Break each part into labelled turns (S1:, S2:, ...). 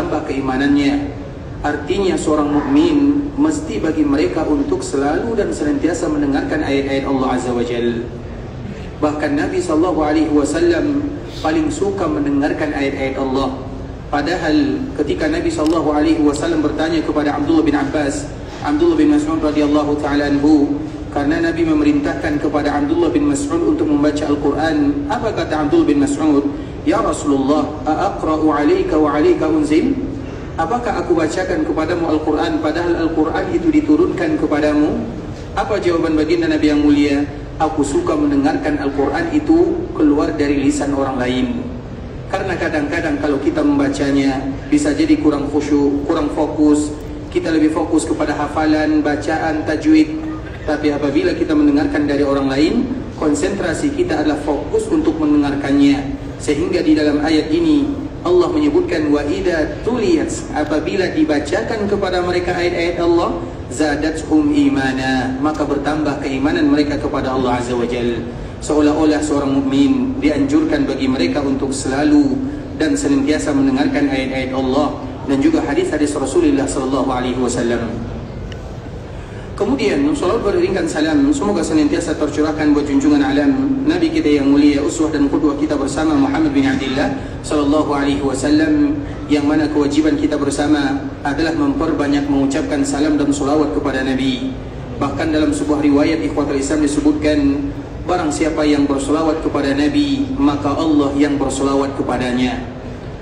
S1: bertambah keimanannya. Artinya seorang mukmin mesti bagi mereka untuk selalu dan senantiasa mendengarkan ayat-ayat Allah Azza wa Jalla. Bahkan Nabi SAW paling suka mendengarkan ayat-ayat Allah. Padahal ketika Nabi SAW bertanya kepada Abdullah bin Abbas, Abdullah bin Mas'ud radhiyallahu ta'ala anhu, karena Nabi memerintahkan kepada Abdullah bin Mas'ud untuk membaca Al-Quran, apa kata Abdullah bin Mas'ud? Ya Rasulullah, a'aqra'u 'alaika wa 'alaika unzil? Apakah aku bacakan kepadamu Al-Quran padahal Al-Quran itu diturunkan kepadamu? Apa jawaban baginda Nabi yang mulia? Aku suka mendengarkan Al-Quran itu keluar dari lisan orang lain. Karena kadang-kadang kalau kita membacanya bisa jadi kurang khusyuk, kurang fokus. Kita lebih fokus kepada hafalan, bacaan, tajwid. Tapi apabila kita mendengarkan dari orang lain, konsentrasi kita adalah fokus untuk mendengarkannya. Sehingga di dalam ayat ini Allah menyebutkan wa idza tuliyat, apabila dibacakan kepada mereka ayat-ayat Allah, zadathum imana, maka bertambah keimanan mereka kepada Allah Azza wa Jalla. Seolah-olah seorang mukmin dianjurkan bagi mereka untuk selalu dan senantiasa mendengarkan ayat-ayat Allah dan juga hadis-hadis Rasulullah sallallahu alaihi wasallam. Kemudian salawat beriringkan salam semoga senantiasa tercurahkan buat junjungan alam Nabi kita yang mulia, uswah dan qudwah kita bersama Muhammad bin Abdullah sallallahu alaihi wasallam, yang mana kewajiban kita bersama adalah memperbanyak mengucapkan salam dan salawat kepada Nabi. Bahkan dalam sebuah riwayat ikhwatul Islam disebutkan, barang siapa yang bersalawat kepada Nabi, maka Allah yang bersalawat kepadanya.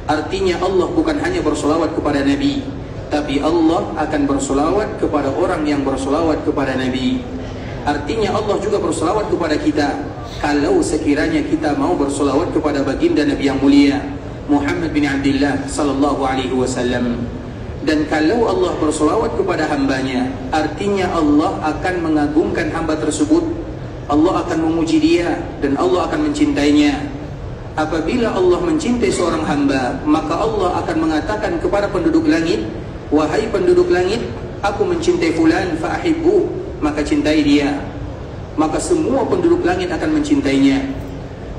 S1: Artinya Allah bukan hanya bersalawat kepada Nabi, tapi Allah akan bersolawat kepada orang yang bersolawat kepada Nabi. Artinya Allah juga bersolawat kepada kita kalau sekiranya kita mau bersolawat kepada baginda Nabi yang mulia Muhammad bin Abdullah sallallahu alaihi wasallam. Dan kalau Allah bersolawat kepada hambanya, artinya Allah akan mengagungkan hamba tersebut. Allah akan memuji dia dan Allah akan mencintainya. Apabila Allah mencintai seorang hamba, maka Allah akan mengatakan kepada penduduk langit, wahai penduduk langit, aku mencintai fulan fa'ahibbu, maka cintai dia. Maka semua penduduk langit akan mencintainya.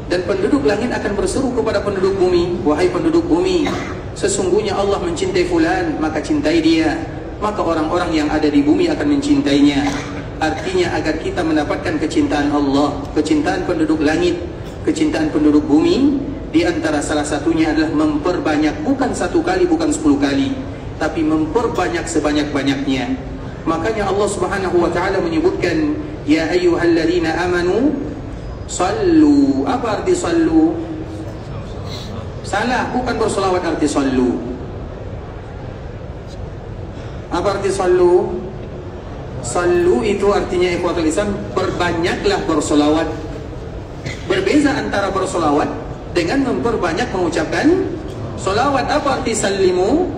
S1: Dan penduduk langit akan berseru kepada penduduk bumi, wahai penduduk bumi, sesungguhnya Allah mencintai fulan, maka cintai dia. Maka orang-orang yang ada di bumi akan mencintainya. Artinya agar kita mendapatkan kecintaan Allah, kecintaan penduduk langit, kecintaan penduduk bumi, di antara salah satunya adalah memperbanyak, bukan 1 kali, bukan 10 kali, tapi memperbanyak sebanyak-banyaknya. Makanya Allah Subhanahu wa taala menyebutkan, ya ayyuhalladzina amanu sallu. Apa arti sallu? Salah, bukan bersolawat arti sallu. Apa arti sallu? Sallu itu artinya ikhwatul Islam, perbanyaklah bersolawat. Berbeza antara bersolawat dengan memperbanyak mengucapkan solawat. Apa arti sallimu?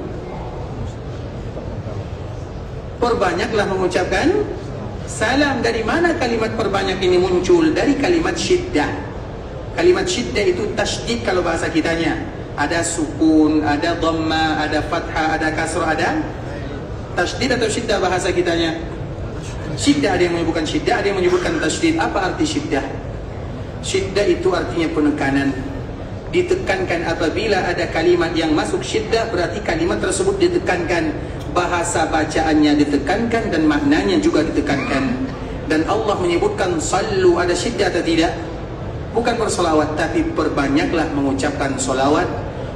S1: Perbanyaklah mengucapkan salam. Dari mana kalimat perbanyak ini muncul? Dari kalimat syiddah. Kalimat syiddah itu tasydid kalau bahasa kitanya. Ada sukun, ada dhamma, ada fathah, ada kasrah, ada tasydid atau syiddah bahasa kitanya. Syiddah, ada yang menyebutkan syiddah, ada yang menyebutkan tasydid. Apa arti syiddah? Syiddah itu artinya penekanan. Ditekankan. Apabila ada kalimat yang masuk syiddah, berarti kalimat tersebut ditekankan. Bahasa bacaannya ditekankan dan maknanya juga ditekankan. Dan Allah menyebutkan sallu, ada syiddah atau tidak? Bukan bersolawat, tapi perbanyaklah mengucapkan solawat.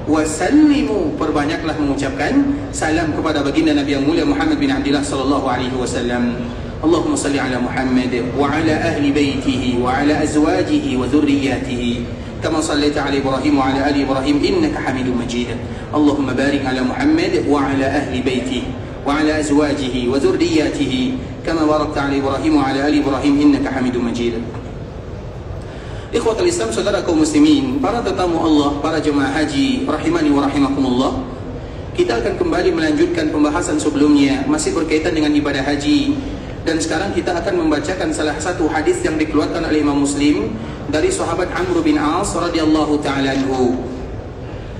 S1: Wasallimu, perbanyaklah mengucapkan salam kepada baginda Nabi yang mulia Muhammad bin Abdullah sallallahu alaihi wasallam. Allahumma salli ala Muhammad wa ala ahli baitihi wa ala azwajihi wa dhurriyyatihi kama sallaita ala Ibrahim wa ala ali Ibrahim innaka Hamidum Majid. Allahumma barik ala Muhammad wa ala ahli baitihi wa ala azwajihi wa dhurriyyatihi kama barakta ala Ibrahim wa ala ali Ibrahim innaka Hamidum Majid. Ikhwatul Islam, saudara kaum muslimin, para tetamu Allah, para jemaah haji rahimani wa rahimakumullah. Kita akan kembali melanjutkan pembahasan sebelumnya, masih berkaitan dengan ibadah haji. Dan sekarang kita akan membacakan salah satu hadis yang dikeluarkan oleh Imam Muslim dari sahabat Amr bin As radhiyallahu ta'ala anhu.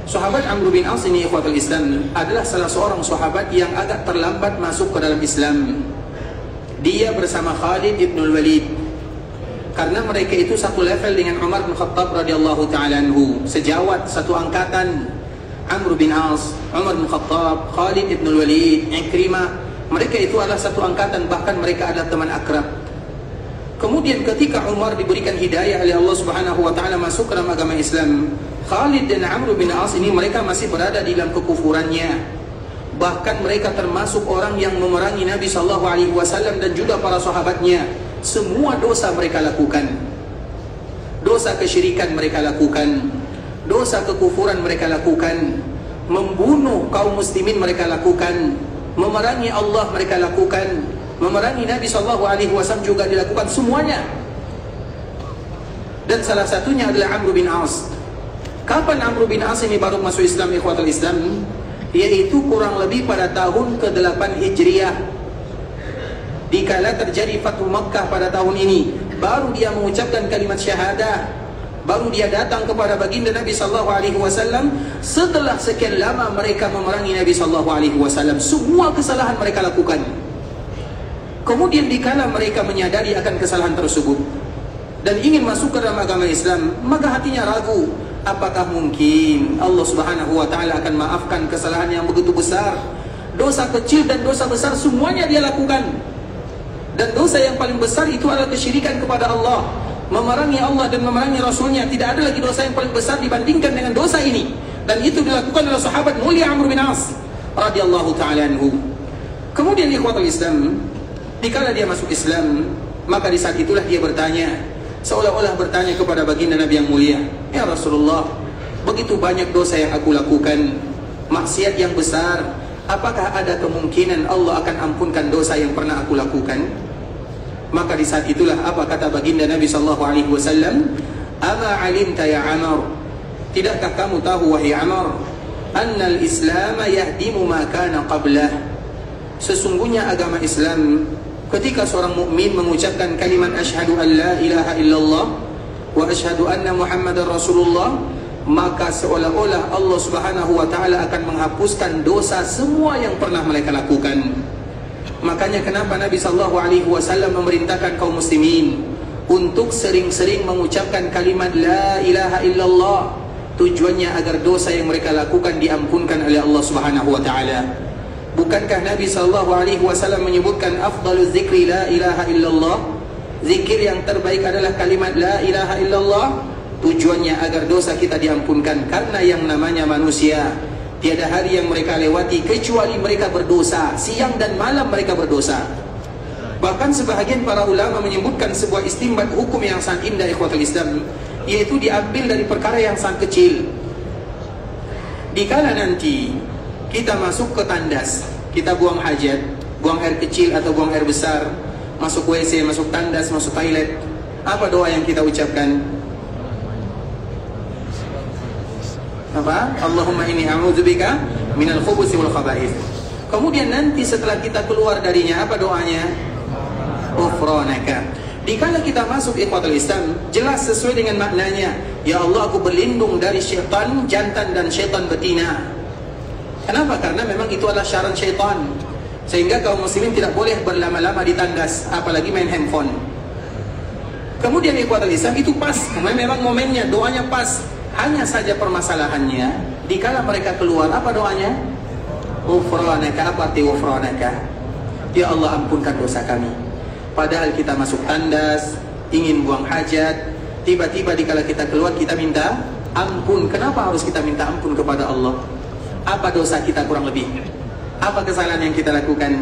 S1: Sahabat Amr bin As ini ikhwatul Islam adalah salah seorang sahabat yang agak terlambat masuk ke dalam Islam. Dia bersama Khalid ibn al-Walid, karena mereka itu satu level dengan Umar bin Khattab radhiyallahu ta'ala anhu, sejawat, satu angkatan. Amr bin As, Umar bin Khattab, Khalid ibn Walid, Ikrimah. Mereka itu adalah satu angkatan, bahkan mereka adalah teman akrab. Kemudian ketika Umar diberikan hidayah oleh Allah Subhanahu wa taala masuk ke dalam agama Islam, Khalid dan Amr bin As ini mereka masih berada di dalam kekufurannya. Bahkan mereka termasuk orang yang memerangi Nabi sallallahu alaihi wasallam dan juga para sahabatnya. Semua dosa mereka lakukan. Dosa kesyirikan mereka lakukan, dosa kekufuran mereka lakukan, membunuh kaum muslimin mereka lakukan, memerangi Allah mereka lakukan, memerangi Nabi SAW juga dilakukan semuanya. Dan salah satunya adalah Amr bin As. Kapan Amr bin As ini baru masuk Islam, ikhwatul Islam? Yaitu kurang lebih pada tahun ke-8 Hijriah. Dikala terjadi Fathu Makkah pada tahun ini, baru dia mengucapkan kalimat syahadah, baru dia datang kepada baginda Nabi sallallahu alaihi wasallam setelah sekian lama mereka memerangi Nabi sallallahu alaihi wasallam. Semua kesalahan mereka lakukan. Kemudian dikala mereka menyadari akan kesalahan tersebut dan ingin masuk ke dalam agama Islam, maka hatinya ragu, apakah mungkin Allah Subhanahu wa taala akan maafkan kesalahan yang begitu besar? Dosa kecil dan dosa besar semuanya dia lakukan. Dan dosa yang paling besar itu adalah kesyirikan kepada Allah, memerangi Allah dan memerangi Rasulnya. Tidak ada lagi dosa yang paling besar dibandingkan dengan dosa ini. Dan itu dilakukan oleh sahabat mulia Amr bin As radhiyallahu ta'ala anhu. Kemudian ikhwatul Islam, dikala dia masuk Islam, maka di saat itulah dia bertanya, seolah-olah bertanya kepada baginda Nabi yang mulia, ya Rasulullah, begitu banyak dosa yang aku lakukan, maksiat yang besar, apakah ada kemungkinan Allah akan ampunkan dosa yang pernah aku lakukan? Maka di saat itulah apa kata baginda Nabi sallallahu alaihi wasallam, "Ama 'alimta ya Amr? Tidakkah kamu tahu wahai Amr, annal Islam yahdimu ma kana qablah?" Sesungguhnya agama Islam, ketika seorang mukmin mengucapkan kalimat asyhadu an la ilaha illallah wa asyhadu anna Muhammadar Rasulullah, maka seolah-olah Allah Subhanahu wa taala akan menghapuskan dosa semua yang pernah mereka lakukan. Makanya kenapa Nabi sallallahu alaihi wasallam memerintahkan kaum muslimin untuk sering-sering mengucapkan kalimat la ilaha illallah, tujuannya agar dosa yang mereka lakukan diampunkan oleh Allah Subhanahu wa taala. Bukankah Nabi sallallahu alaihi wasallam menyebutkan afdaluz zikri la ilaha illallah? Zikir yang terbaik adalah kalimat la ilaha illallah. Tujuannya agar dosa kita diampunkan, karena yang namanya manusia tiada hari yang mereka lewati kecuali mereka berdosa. Siang dan malam mereka berdosa. Bahkan sebahagian para ulama menyebutkan sebuah istinbat hukum yang sangat indah ikhwatul Islam, yaitu diambil dari perkara yang sangat kecil. Dikala nanti kita masuk ke tandas, kita buang hajat, buang air kecil atau buang air besar, masuk WC, masuk tandas, masuk toilet, apa doa yang kita ucapkan? Apa? Allahumma inni a'udzubika minal khubuthi wal khaba'ith. Kemudian nanti setelah kita keluar darinya, apa doanya? Ghufranaka. Dikala kita masuk ikhwatul Islam, jelas sesuai dengan maknanya, ya Allah, aku berlindung dari syaitan jantan dan syaitan betina. Kenapa? Karena memang itu adalah syarat syaitan. Sehingga kaum muslimin tidak boleh berlama-lama di tandas, apalagi main handphone. Kemudian ikhwatul Islam itu pas, memang momennya, doanya pas. Hanya saja permasalahannya, dikala mereka keluar, apa doanya? Ghufranaka. Apa arti ghufranaka? Ya Allah, ampunkan dosa kami. Padahal kita masuk tandas, ingin buang hajat, tiba-tiba dikala kita keluar kita minta ampun. Kenapa harus kita minta ampun kepada Allah? Apa dosa kita kurang lebih? Apa kesalahan yang kita lakukan?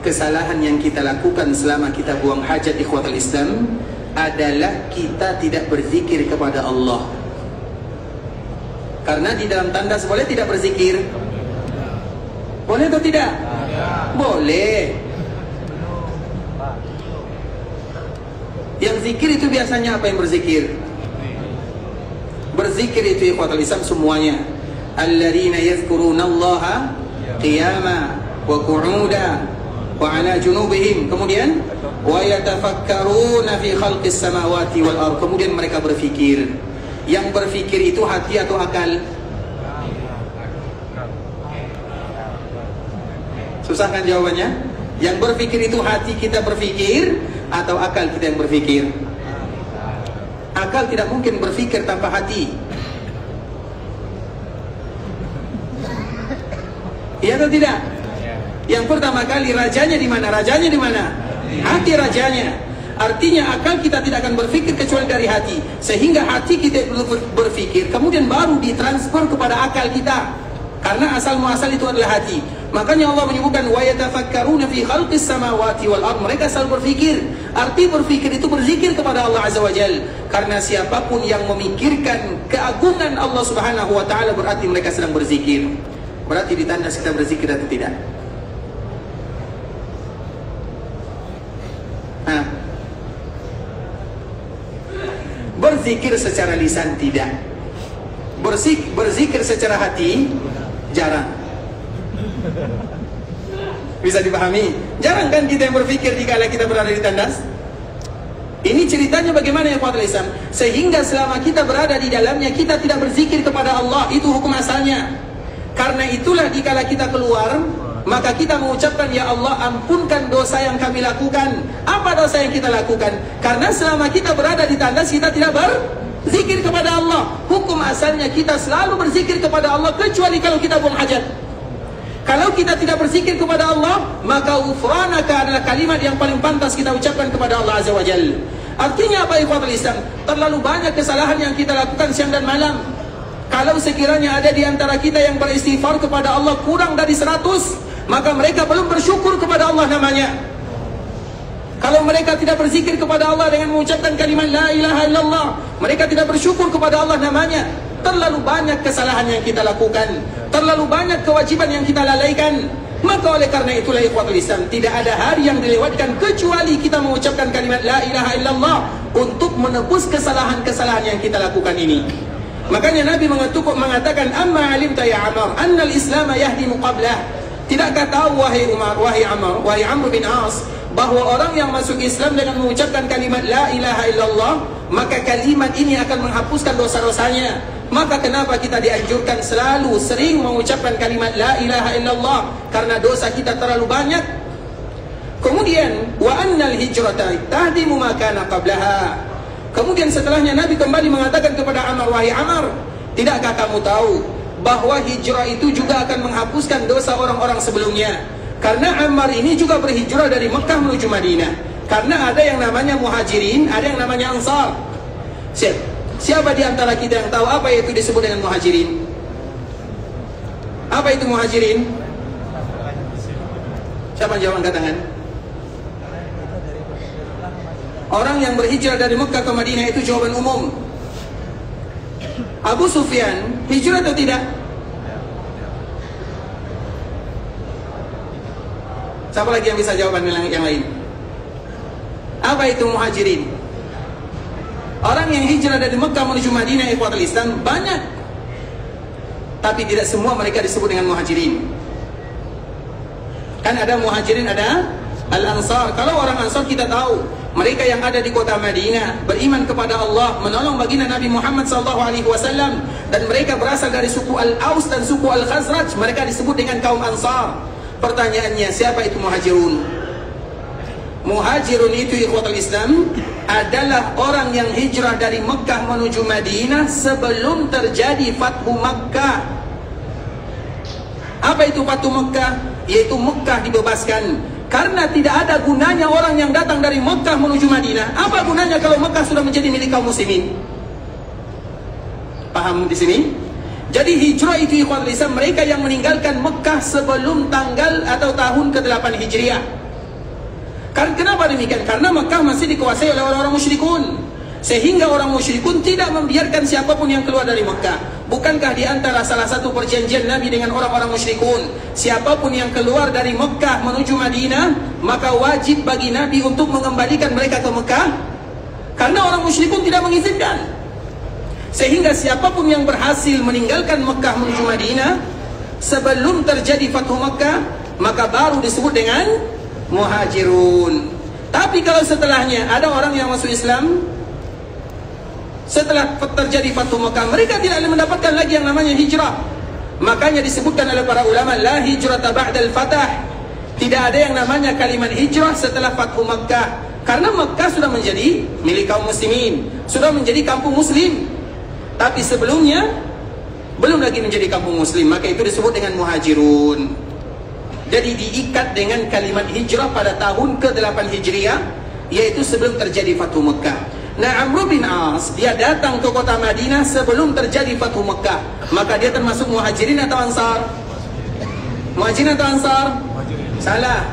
S1: Kesalahan yang kita lakukan selama kita buang hajat ikhwatul Islam adalah kita tidak berzikir kepada Allah. Karena di dalam tandas boleh tidak berzikir? Boleh atau tidak? Boleh. Yang zikir itu biasanya apa yang berzikir? Berzikir itu ikhwatul Islam semuanya. Alladzina yadhkurunallaha qiyama wa qu'uda wa ala junubihim. Kemudian wa yatafakkaruna fi khalqis samawati wal ardh. Kemudian mereka berfikir. Yang berfikir itu hati atau akal? Susah kan jawabannya? Yang berfikir itu hati kita berfikir atau akal kita yang berfikir? Akal tidak mungkin berfikir tanpa hati. Iya atau tidak? Yang pertama kali rajanya di mana? Rajanya di mana? Hati rajanya. Artinya akal kita tidak akan berfikir kecuali dari hati. Sehingga hati kita berfikir, kemudian baru ditransfer kepada akal kita. Karena asal muasal itu adalah hati. Makanya Allah menyebutkan wa yatafakkaruna fi khalqis samawati wal ard. Mereka selalu berfikir. Arti berfikir itu berzikir kepada Allah Azza wa Jalla. Karena siapapun yang memikirkan keagungan Allah Subhanahu wa taala berarti mereka sedang berzikir. Berarti ditandas kita berzikir atau tidak? Berzikir secara lisan tidak. Berzikir secara hati jarang. Bisa dipahami? Jarang kan kita yang berfikir dikala kita berada di tandas? Ini ceritanya bagaimana ya Pak Islam? Sehingga selama kita berada di dalamnya kita tidak berzikir kepada Allah, itu hukum asalnya. Karena itulah dikala kita keluar, maka kita mengucapkan, ya Allah ampunkan dosa yang kami lakukan. Apa dosa yang kita lakukan? Karena selama kita berada di tandas kita tidak berzikir kepada Allah. Hukum asalnya kita selalu berzikir kepada Allah kecuali kalau kita buang hajat. Kalau kita tidak berzikir kepada Allah, maka ghufranaka adalah kalimat yang paling pantas kita ucapkan kepada Allah Azza wa Jalla. Artinya apa ikhwatul Islam? Terlalu banyak kesalahan yang kita lakukan siang dan malam. Kalau sekiranya ada di antara kita yang beristighfar kepada Allah kurang dari 100, maka mereka belum bersyukur kepada Allah namanya. Kalau mereka tidak berzikir kepada Allah dengan mengucapkan kalimat la ilaha illallah, mereka tidak bersyukur kepada Allah namanya. Terlalu banyak kesalahan yang kita lakukan, terlalu banyak kewajiban yang kita lalaikan. Maka oleh karena itulah ikhwatul Islam, tidak ada hari yang dilewatkan kecuali kita mengucapkan kalimat la ilaha illallah untuk menebus kesalahan-kesalahan yang kita lakukan ini. Makanya Nabi mengatakan, amma alimta ya Amr annal Islam yahdimu qablah. Tidakkah tahu wahai Umar, wahai Amr bin As, bahwa orang yang masuk Islam dengan mengucapkan kalimat la ilaha illallah, maka kalimat ini akan menghapuskan dosa-dosanya. Maka kenapa kita dianjurkan selalu sering mengucapkan kalimat la ilaha illallah? Karena dosa kita terlalu banyak. Kemudian wa annal hijrata tahdimu ma kana qablaha. Kemudian setelahnya Nabi kembali mengatakan kepada Amr, wahai Amr, tidakkah kamu tahu bahwa hijrah itu juga akan menghapuskan dosa orang-orang sebelumnya? Karena Ammar ini juga berhijrah dari Mekah menuju Madinah. Karena ada yang namanya muhajirin, ada yang namanya ansar. Siapa di antara kita yang tahu apa itu disebut dengan muhajirin? Apa itu muhajirin? Siapa yang jawab angkat tangan? Orang yang berhijrah dari Mekah ke Madinah, itu jawaban umum. Abu Sufyan hijrah atau tidak? Siapa lagi yang bisa jawaban yang lain? Apa itu muhajirin? Orang yang hijrah dari Mekah menuju Madinah ikhwatul Islam banyak, tapi tidak semua mereka disebut dengan muhajirin. Kan ada muhajirin, ada al-ansar. Kalau orang ansar kita tahu, mereka yang ada di kota Madinah beriman kepada Allah, menolong baginda Nabi Muhammad SAW, dan mereka berasal dari suku Al-Aus dan suku Al-Khazraj. Mereka disebut dengan kaum Ansar. Pertanyaannya, siapa itu muhajirun? Muhajirun itu ikhwatul Islam adalah orang yang hijrah dari Mekah menuju Madinah sebelum terjadi Fathu Makkah. Apa itu Fathu Makkah? Yaitu Mekah dibebaskan. Karena tidak ada gunanya orang yang datang dari Mekah menuju Madinah. Apa gunanya kalau Mekah sudah menjadi milik kaum muslimin? Paham di sini? Jadi hijrah itu ikhwatul Islam mereka yang meninggalkan Mekah sebelum tanggal atau tahun ke-8 Hijriah. Kenapa demikian? Karena Mekah masih dikuasai oleh orang-orang musyrikun. Sehingga orang musyrikun tidak membiarkan siapapun yang keluar dari Mekah. Bukankah di antara salah satu perjanjian Nabi dengan orang-orang musyrikun, siapapun yang keluar dari Mekah menuju Madinah, maka wajib bagi Nabi untuk mengembalikan mereka ke Mekah? Karena orang musyrikun tidak mengizinkan. Sehingga siapapun yang berhasil meninggalkan Mekah menuju Madinah sebelum terjadi Fathu Mekah, maka baru disebut dengan muhajirun. Tapi kalau setelahnya ada orang yang masuk Islam setelah terjadi Fathu Mekah, mereka tidak mendapatkan lagi yang namanya hijrah. Makanya disebutkan oleh para ulama, la hijrata ba'dal fatah. Tidak ada yang namanya kalimat hijrah setelah Fathu Mekah. Karena Mekah sudah menjadi milik kaum muslimin, sudah menjadi kampung muslim. Tapi sebelumnya belum lagi menjadi kampung muslim, maka itu disebut dengan muhajirun. Jadi diikat dengan kalimat hijrah pada tahun ke-8 Hijriah, yaitu sebelum terjadi Fathu Mekah. Nah, Amr bin As, dia datang ke kota Madinah sebelum terjadi Fathu Mekah. Maka dia termasuk muhajirin atau ansar? Muhajirin atau ansar? Salah.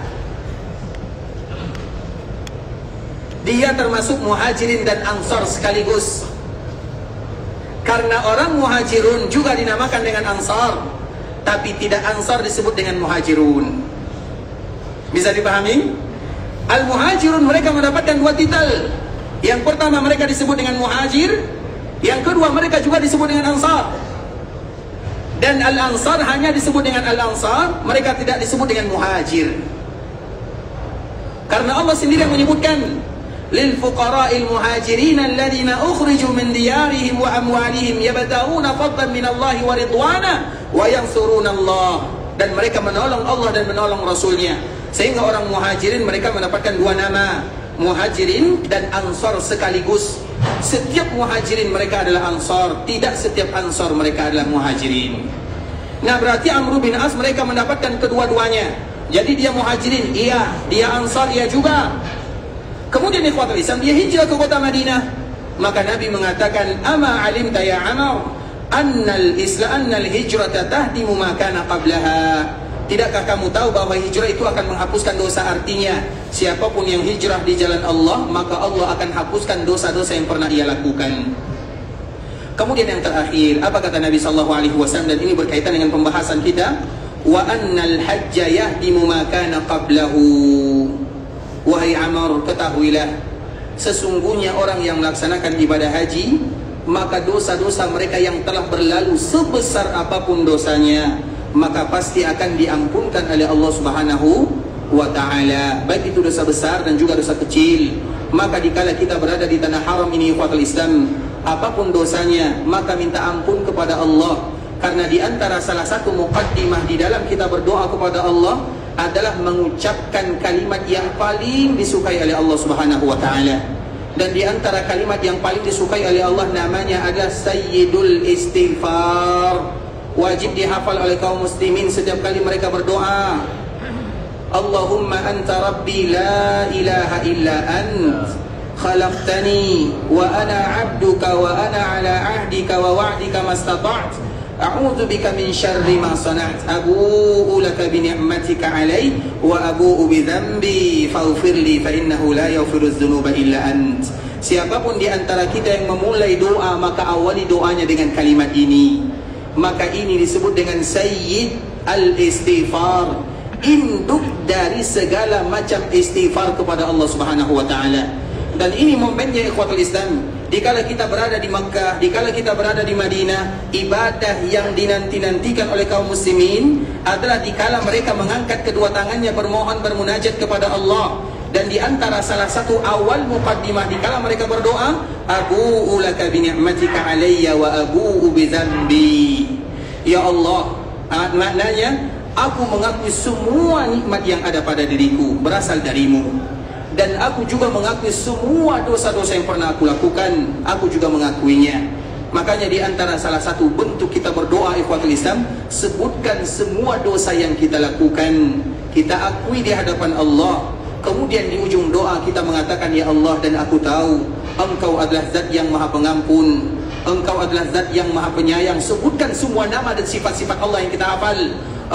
S1: Dia termasuk muhajirin dan ansar sekaligus. Karena orang muhajirun juga dinamakan dengan ansar, tapi tidak ansar disebut dengan muhajirun. Bisa dipahami? Al-muhajirun mereka mendapatkan 2 titel. Yang pertama mereka disebut dengan muhajir, yang kedua mereka juga disebut dengan ansar. Dan al-ansar hanya disebut dengan al-ansar, mereka tidak disebut dengan muhajir. Karena Allah sendiri yang menyebutkan lil fuqara'il muhajirin alladziina ukhriju min diyarihim wa amwalihim yabtaghuuna fadlan min Allah wa ridwana wa yansuruna Allah. Dan mereka menolong Allah dan menolong Rasulnya. Sehingga orang muhajirin mereka mendapatkan 2 nama, muhajirin dan ansar sekaligus. Setiap muhajirin mereka adalah ansar, tidak setiap ansar mereka adalah muhajirin. Nah, berarti Amr bin As mereka mendapatkan kedua-duanya. Jadi dia muhajirin, iya, dia ansar, iya juga. Kemudian ikhwatul Islam, dia hijrah ke kota Madinah. Maka Nabi mengatakan, "Ama alimta ya Amr annal hijrata tahdimu ma kana qablaha." Tidakkah kamu tahu bahwa hijrah itu akan menghapuskan dosa? Artinya, siapapun yang hijrah di jalan Allah, maka Allah akan hapuskan dosa-dosa yang pernah ia lakukan. Kemudian yang terakhir, apa kata Nabi SAW? Dan ini berkaitan dengan pembahasan kita. Wa annal hajja yahdimu ma kana qablahu. Wahai Amr, ketahuilah, sesungguhnya orang yang melaksanakan ibadah haji, maka dosa-dosa mereka yang telah berlalu sebesar apapun dosanya, maka pasti akan diampunkan oleh Allah Subhanahu wa ta'ala, baik itu dosa besar dan juga dosa kecil. Maka dikala kita berada di tanah haram ini, ikhwatul Islam, apapun dosanya, maka minta ampun kepada Allah. Karena di antara salah satu muqaddimah di dalam kita berdoa kepada Allah adalah mengucapkan kalimat yang paling disukai oleh Allah Subhanahu wa ta'ala. Dan di antara kalimat yang paling disukai oleh Allah namanya adalah Sayyidul Istighfar. Wajib dihafal oleh kaum muslimin setiap kali mereka berdoa. Allahumma anta rabbi la ilaha illa ant khalaqtani wa ana abduka wa ana ala ahdika wa wa'dika mastata'tu a'udzu bika min syarri ma sana'tu abu'u laka bi ni'matika 'alayya wa abu'u bi dhanbi faghfir li fa innahu la yaghfiru dzunuba illa ant. Siapapun di antara kita yang memulai doa, maka awali doanya dengan kalimat ini. Maka ini disebut dengan Sayyid al-Istighfar, induk dari segala macam istighfar kepada Allah Subhanahu wa ta'ala. Dan ini momennya ikhwatul Islam. Dikala kita berada di Makkah, dikala kita berada di Madinah, ibadah yang dinanti-nantikan oleh kaum muslimin adalah dikala mereka mengangkat kedua tangannya bermohon, bermunajat kepada Allah. Dan di antara salah satu awal muqaddimah dikala mereka berdoa, abu'u laka bi ni'matika 'alayya wa abu'u bi dzambi. Ya Allah, maknanya aku mengakui semua nikmat yang ada pada diriku berasal darimu. Dan aku juga mengakui semua dosa-dosa yang pernah aku lakukan, aku juga mengakuinya. Makanya di antara salah satu bentuk kita berdoa ikhwatul Islam, sebutkan semua dosa yang kita lakukan, kita akui di hadapan Allah. Kemudian di ujung doa kita mengatakan, ya Allah, dan aku tahu Engkau adalah zat yang maha pengampun, Engkau adalah zat yang maha penyayang. Sebutkan semua nama dan sifat-sifat Allah yang kita hafal.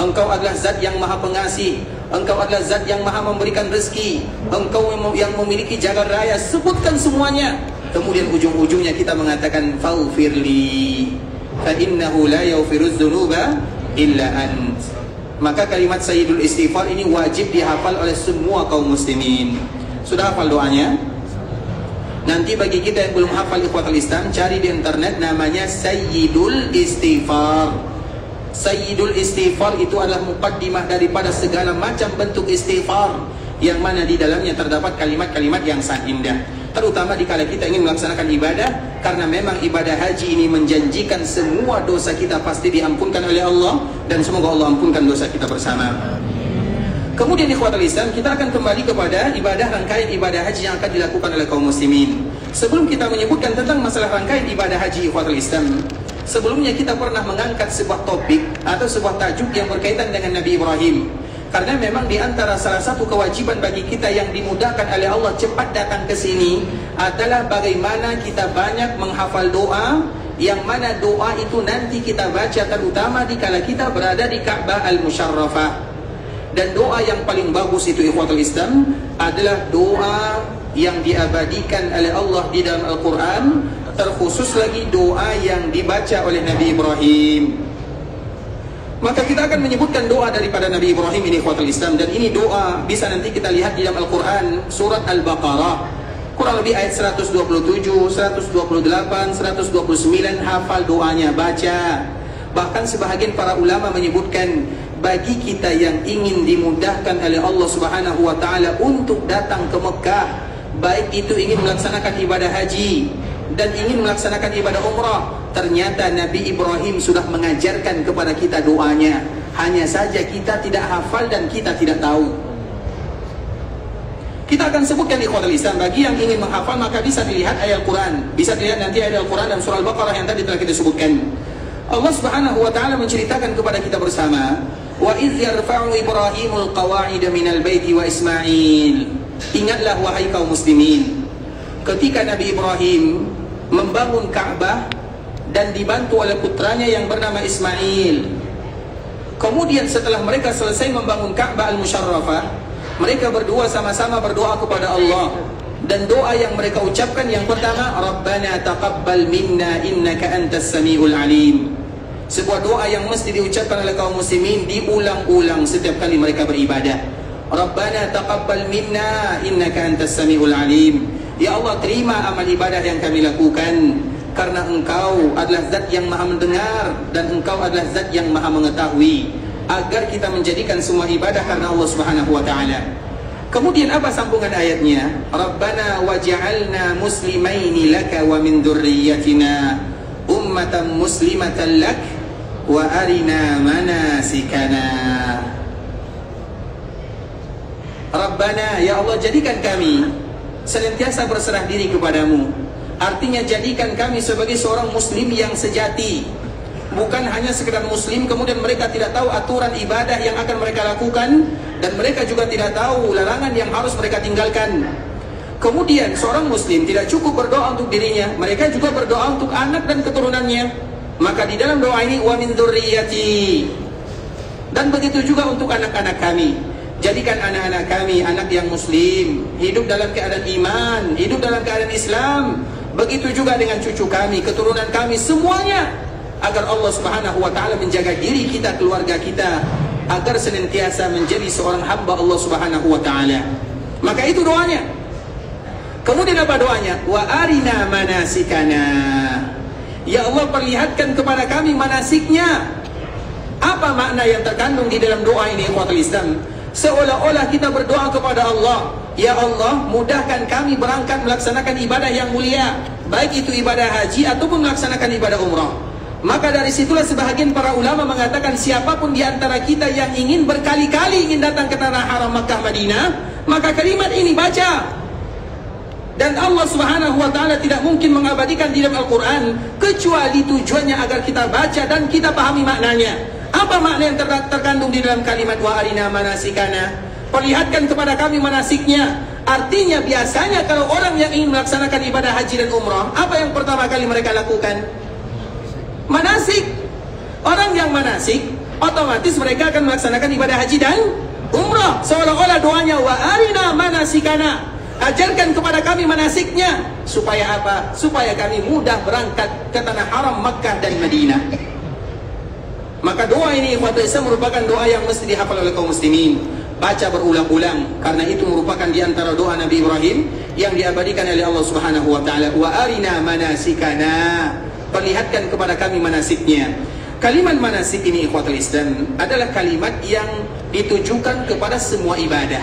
S1: Engkau adalah zat yang maha pengasih, Engkau adalah zat yang maha memberikan rezeki, Engkau yang memiliki jagat raya. Sebutkan semuanya. Kemudian ujung-ujungnya kita mengatakan, faghfirli fa innahu la yaghfirudz dzunuba illa ant. Maka kalimat Sayyidul Istighfar ini wajib dihafal oleh semua kaum muslimin. Sudah hafal doanya? Nanti bagi kita yang belum hafal ikhwatul Islam, cari di internet, namanya Sayyidul Istighfar. Sayyidul Istighfar itu adalah muqaddimah daripada segala macam bentuk istighfar, yang mana di dalamnya terdapat kalimat-kalimat yang sangat indah. Terutama dikala kita ingin melaksanakan ibadah, karena memang ibadah haji ini menjanjikan semua dosa kita pasti diampunkan oleh Allah, dan semoga Allah ampunkan dosa kita bersama. Kemudian ikhwatul Islam, kita akan kembali kepada ibadah, rangkaian ibadah haji yang akan dilakukan oleh kaum muslimin. Sebelum kita menyebutkan tentang masalah rangkaian ibadah haji ikhwatul Islam, sebelumnya kita pernah mengangkat sebuah topik atau sebuah tajuk yang berkaitan dengan Nabi Ibrahim. Karena memang di antara salah satu kewajiban bagi kita yang dimudahkan oleh Allah cepat datang ke sini adalah bagaimana kita banyak menghafal doa, yang mana doa itu nanti kita baca terutama dikala kita berada di Ka'bah Al-Musharrafah. Dan doa yang paling bagus itu ikhwatul Islam adalah doa yang diabadikan oleh Allah di dalam Al-Quran, terkhusus lagi doa yang dibaca oleh Nabi Ibrahim. Maka kita akan menyebutkan doa daripada Nabi Ibrahim ini ikhwatul Islam. Dan ini doa bisa nanti kita lihat di dalam Al-Quran, surat Al-Baqarah, kurang lebih ayat 127, 128, 129. Hafal doanya, baca. Bahkan sebahagian para ulama menyebutkan, bagi kita yang ingin dimudahkan oleh Allah Subhanahu wa ta'ala untuk datang ke Mekah, baik itu ingin melaksanakan ibadah haji dan ingin melaksanakan ibadah umrah, ternyata Nabi Ibrahim sudah mengajarkan kepada kita doanya. Hanya saja kita tidak hafal dan kita tidak tahu. Kita akan sebutkan di ikhwatul Islam. Bagi yang ingin menghafal maka bisa dilihat ayat Al-Quran. Bisa dilihat nanti ayat Al-Quran dan surah Al-Baqarah yang tadi telah kita sebutkan. Allah Subhanahu wa ta'ala menceritakan kepada kita bersama, wa idh yarfa'u Ibrahimul qawa'ida minal baiti wa Ismail. Ingatlah wahai kaum muslimin, ketika Nabi Ibrahim membangun Ka'bah dan dibantu oleh putranya yang bernama Ismail. Kemudian setelah mereka selesai membangun Ka'bah Al-Musharrafah, mereka berdua sama-sama berdoa kepada Allah. Dan doa yang mereka ucapkan yang pertama, Rabbana taqabbal minna innaka antas sami'ul alim. Sebuah doa yang mesti diucapkan oleh kaum muslimin diulang-ulang setiap kali mereka beribadah. Rabbana taqabbal minna innaka antas sami'ul alim. Ya Allah, terima amal ibadah yang kami lakukan, karena Engkau adalah zat yang maha mendengar dan Engkau adalah zat yang maha mengetahui. Agar kita menjadikan semua ibadah karena Allah Subhanahu wa ta'ala. Kemudian apa sambungan ayatnya? Rabbana waj'alna muslimaini laka wa min dzurriyyatina ummatan muslimatan lak wa arina manasikana. Rabbana, ya Allah, jadikan kami senantiasa berserah diri kepadamu. Artinya jadikan kami sebagai seorang muslim yang sejati, bukan hanya sekedar muslim kemudian mereka tidak tahu aturan ibadah yang akan mereka lakukan, dan mereka juga tidak tahu larangan yang harus mereka tinggalkan. Kemudian seorang muslim tidak cukup berdoa untuk dirinya, mereka juga berdoa untuk anak dan keturunannya. Maka di dalam doa ini, wa min dzurriyyati, dan begitu juga untuk anak-anak kami. Jadikan anak-anak kami anak yang muslim, hidup dalam keadaan iman, hidup dalam keadaan Islam. Begitu juga dengan cucu kami, keturunan kami, semuanya, agar Allah Subhanahu wa ta'ala menjaga diri kita, keluarga kita, agar senantiasa menjadi seorang hamba Allah Subhanahu wa ta'ala. Maka itu doanya. Kemudian apa doanya? Wa arina manasikana. Ya Allah, perlihatkan kepada kami manasiknya. Apa makna yang terkandung di dalam doa ini ikhwatul Islam? Seolah-olah kita berdoa kepada Allah, ya Allah, mudahkan kami berangkat melaksanakan ibadah yang mulia, baik itu ibadah haji ataupun melaksanakan ibadah umrah. Maka dari situlah sebahagian para ulama mengatakan, siapapun di antara kita yang ingin berkali-kali ingin datang ke tanah haram Makkah Madinah, maka kalimat ini baca. Dan Allah Subhanahu wa ta'ala tidak mungkin mengabadikan di dalam Al-Quran kecuali tujuannya agar kita baca dan kita pahami maknanya. Apa makna yang terkandung di dalam kalimat wa arina manasikana? Perlihatkan kepada kami manasiknya. Artinya biasanya kalau orang yang ingin melaksanakan ibadah haji dan umrah, apa yang pertama kali mereka lakukan? Manasik. Orang yang manasik, otomatis mereka akan melaksanakan ibadah haji dan umrah. Seolah-olah doanya wa arina manasikana, ajarkan kepada kami manasiknya. Supaya apa? Supaya kami mudah berangkat ke tanah haram Makkah dan Madinah. Maka doa ini ikhwatul Islam merupakan doa yang mesti dihafal oleh kaum muslimin. Baca berulang-ulang, karena itu merupakan di antara doa Nabi Ibrahim yang diabadikan oleh Allah Subhanahu wa ta'ala. Wa arina manasikana, perlihatkan kepada kami manasiknya. Kalimat manasik ini ikhwatul Islam adalah kalimat yang ditujukan kepada semua ibadah.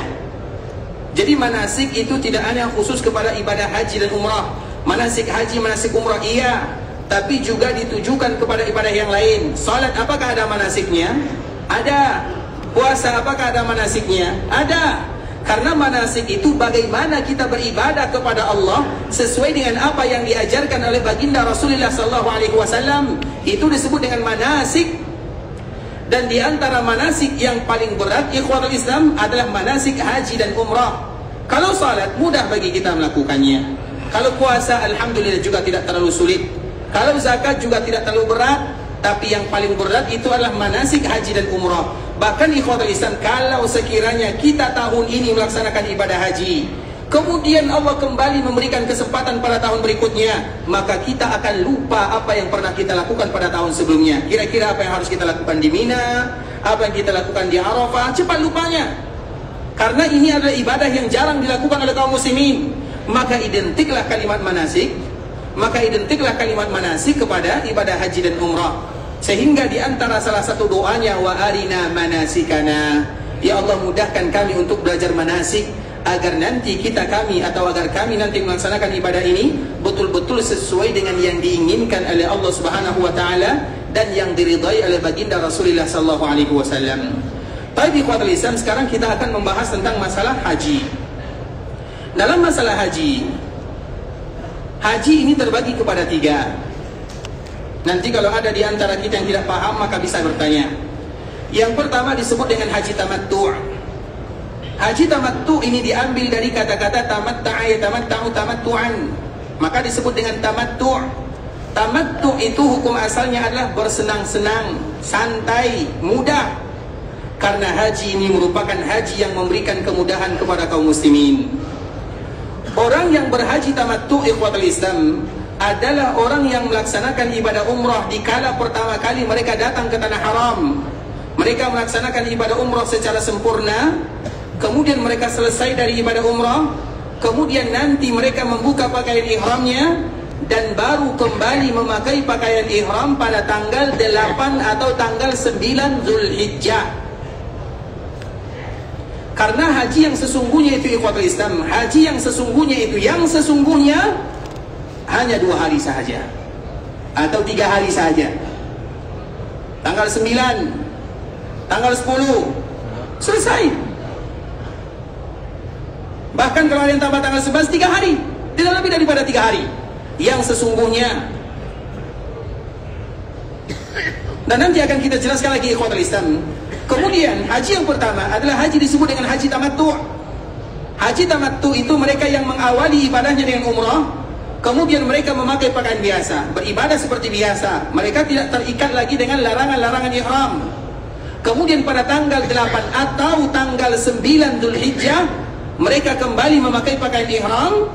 S1: Jadi manasik itu tidak hanya khusus kepada ibadah haji dan umrah. Manasik haji, manasik umrah iya, tapi juga ditujukan kepada ibadah yang lain. Salat apakah ada manasiknya? Ada. Puasa apakah ada manasiknya? Ada. Karena manasik itu bagaimana kita beribadah kepada Allah sesuai dengan apa yang diajarkan oleh baginda Rasulullah SAW. Itu disebut dengan manasik. Dan di antara manasik yang paling berat ikhwatul Islam adalah manasik haji dan umrah. Kalau salat mudah bagi kita melakukannya. Kalau puasa alhamdulillah juga tidak terlalu sulit. Kalau zakat juga tidak terlalu berat. Tapi yang paling berat itu adalah manasik haji dan umrah. Bahkan ikhwatul Islam, kalau sekiranya kita tahun ini melaksanakan ibadah haji, kemudian Allah kembali memberikan kesempatan pada tahun berikutnya, maka kita akan lupa apa yang pernah kita lakukan pada tahun sebelumnya. Kira-kira apa yang harus kita lakukan di Mina, apa yang kita lakukan di Arafah, cepat lupanya. Karena ini adalah ibadah yang jarang dilakukan oleh kaum muslimin. Maka identiklah kalimat manasik, kepada ibadah haji dan umrah. Sehingga di antara salah satu doanya, wa arina manasikana, ya Allah mudahkan kami untuk belajar manasik, agar nanti agar kami nanti melaksanakan ibadah ini betul-betul sesuai dengan yang diinginkan oleh Allah Subhanahu wa taala dan yang diridai oleh baginda Rasulullah sallallahu alaihi wasallam. Baik ikhwatul Islam, sekarang kita akan membahas tentang masalah haji. Dalam masalah haji ini terbagi kepada 3. Nanti kalau ada di antara kita yang tidak paham maka bisa bertanya. Yang pertama disebut dengan haji tamattu'. Haji tamattu' ini diambil dari kata-kata tamatta'a yatamatta'u tamattu'an. Maka disebut dengan tamattu'. Tamattu' itu hukum asalnya adalah bersenang-senang, santai, mudah. Karena haji ini merupakan haji yang memberikan kemudahan kepada kaum muslimin. Orang yang berhaji tamattu' ikhwatul Islam adalah orang yang melaksanakan ibadah umrah di kala pertama kali mereka datang ke tanah haram. Mereka melaksanakan ibadah umrah secara sempurna. Kemudian mereka selesai dari ibadah umrah, kemudian nanti mereka membuka pakaian ihramnya dan baru kembali memakai pakaian ihram pada tanggal 8 atau tanggal 9 Zulhijjah. Karena haji yang sesungguhnya itu ikhwatul Islam, haji yang sesungguhnya hanya 2 hari saja atau 3 hari saja. Tanggal 9, tanggal 10 selesai. Bahkan kalau ada yang tambah tanggal 11, 3 hari, tidak lebih daripada 3 hari yang sesungguhnya. Dan nanti akan kita jelaskan lagi ikhwatul Islam. Kemudian haji yang pertama adalah haji disebut dengan haji tamattu'. Haji tamattu' itu mereka yang mengawali ibadahnya dengan umrah, kemudian mereka memakai pakaian biasa, beribadah seperti biasa. Mereka tidak terikat lagi dengan larangan-larangan ihram. Kemudian pada tanggal 8 atau tanggal 9 Dzulhijjah, mereka kembali memakai pakaian ihram,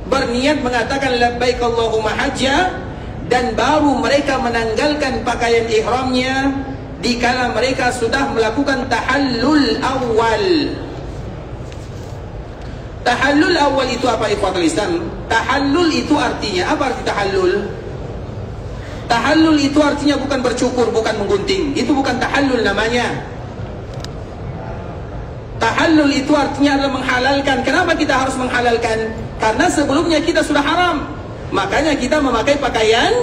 S1: berniat mengatakan labbaik Allahumma hajja, dan baru mereka menanggalkan pakaian ihramnya dikala mereka sudah melakukan tahallul awal. Tahallul awal itu apa ikhwatul Islam? Tahallul itu artinya, apa arti tahallul? Tahallul itu artinya bukan bercukur, bukan menggunting. Itu bukan tahallul namanya. Tahallul itu artinya adalah menghalalkan. Kenapa kita harus menghalalkan? Karena sebelumnya kita sudah haram. Makanya kita memakai pakaian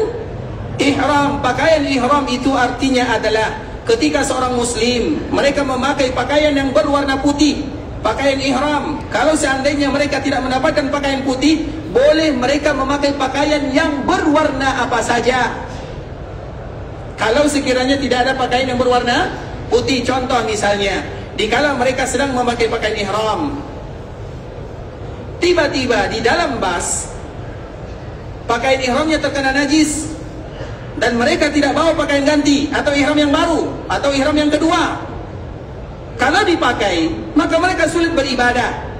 S1: ihram. Pakaian ihram itu artinya adalah ketika seorang muslim mereka memakai pakaian yang berwarna putih, pakaian ihram. Kalau seandainya mereka tidak mendapatkan pakaian putih, boleh mereka memakai pakaian yang berwarna apa saja. Kalau sekiranya tidak ada pakaian yang berwarna putih, contoh misalnya dikala mereka sedang memakai pakaian ihram, tiba-tiba di dalam bas pakaian ihramnya terkena najis dan mereka tidak bawa pakaian ganti atau ihram yang baru atau ihram yang kedua, kalau dipakai maka mereka sulit beribadah.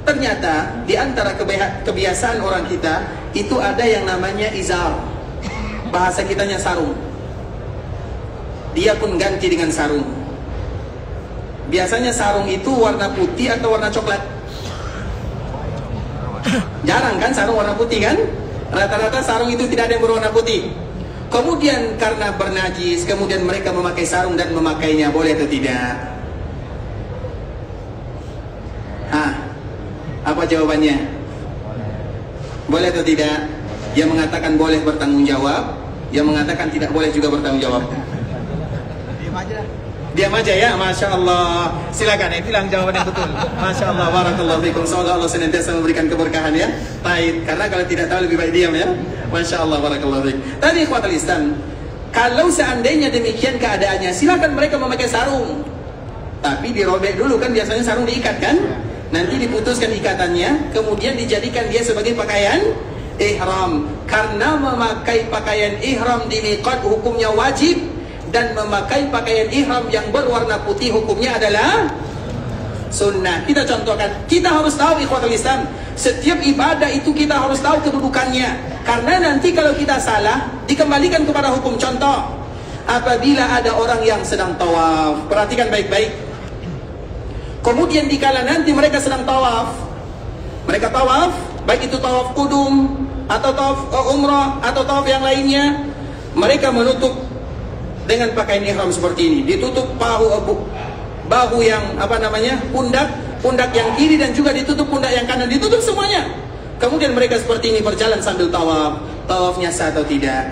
S1: Ternyata di antara kebiasaan orang kita itu ada yang namanya izar, bahasa kitanya sarung. Dia pun ganti dengan sarung. Biasanya sarung itu warna putih atau warna coklat. Jarang kan sarung warna putih kan? Rata-rata sarung itu tidak ada yang berwarna putih. Kemudian karena bernajis, kemudian mereka memakai sarung dan memakainya, boleh atau tidak? Apa jawabannya? Boleh atau tidak? Yang mengatakan boleh bertanggung jawab, yang mengatakan tidak boleh juga bertanggung jawab. Diam aja ya, Masya Allah. Silakan, bilang jawaban yang betul. Masya Allah, barakallahu fikum. Semoga Allah senantiasa memberikan keberkahan ya. Baik, karena kalau tidak tahu lebih baik diam ya. Masya Allah, barakallahu fikum. Tadi ikhwatul Islam, Kalau seandainya demikian keadaannya, silakan mereka memakai sarung. Tapi dirobek dulu kan, biasanya sarung diikat kan? Nanti diputuskan ikatannya, kemudian dijadikan dia sebagai pakaian ihram. Karena memakai pakaian ihram di miqat hukumnya wajib, dan memakai pakaian ihram yang berwarna putih hukumnya adalah sunnah. Kita contohkan, kita harus tahu ikhwatul Islam, setiap ibadah itu kita harus tahu kedudukannya. Karena nanti kalau kita salah, dikembalikan kepada hukum. Contoh, apabila ada orang yang sedang tawaf, perhatikan baik-baik. Kemudian dikala nanti mereka sedang tawaf, mereka tawaf, baik itu tawaf kudum atau tawaf umrah atau tawaf yang lainnya, mereka menutup dengan pakaian ihram seperti ini. Ditutup bahu yang pundak yang kiri, dan juga ditutup pundak yang kanan, ditutup semuanya. Kemudian mereka seperti ini berjalan sambil tawaf. Tawafnya sah atau tidak?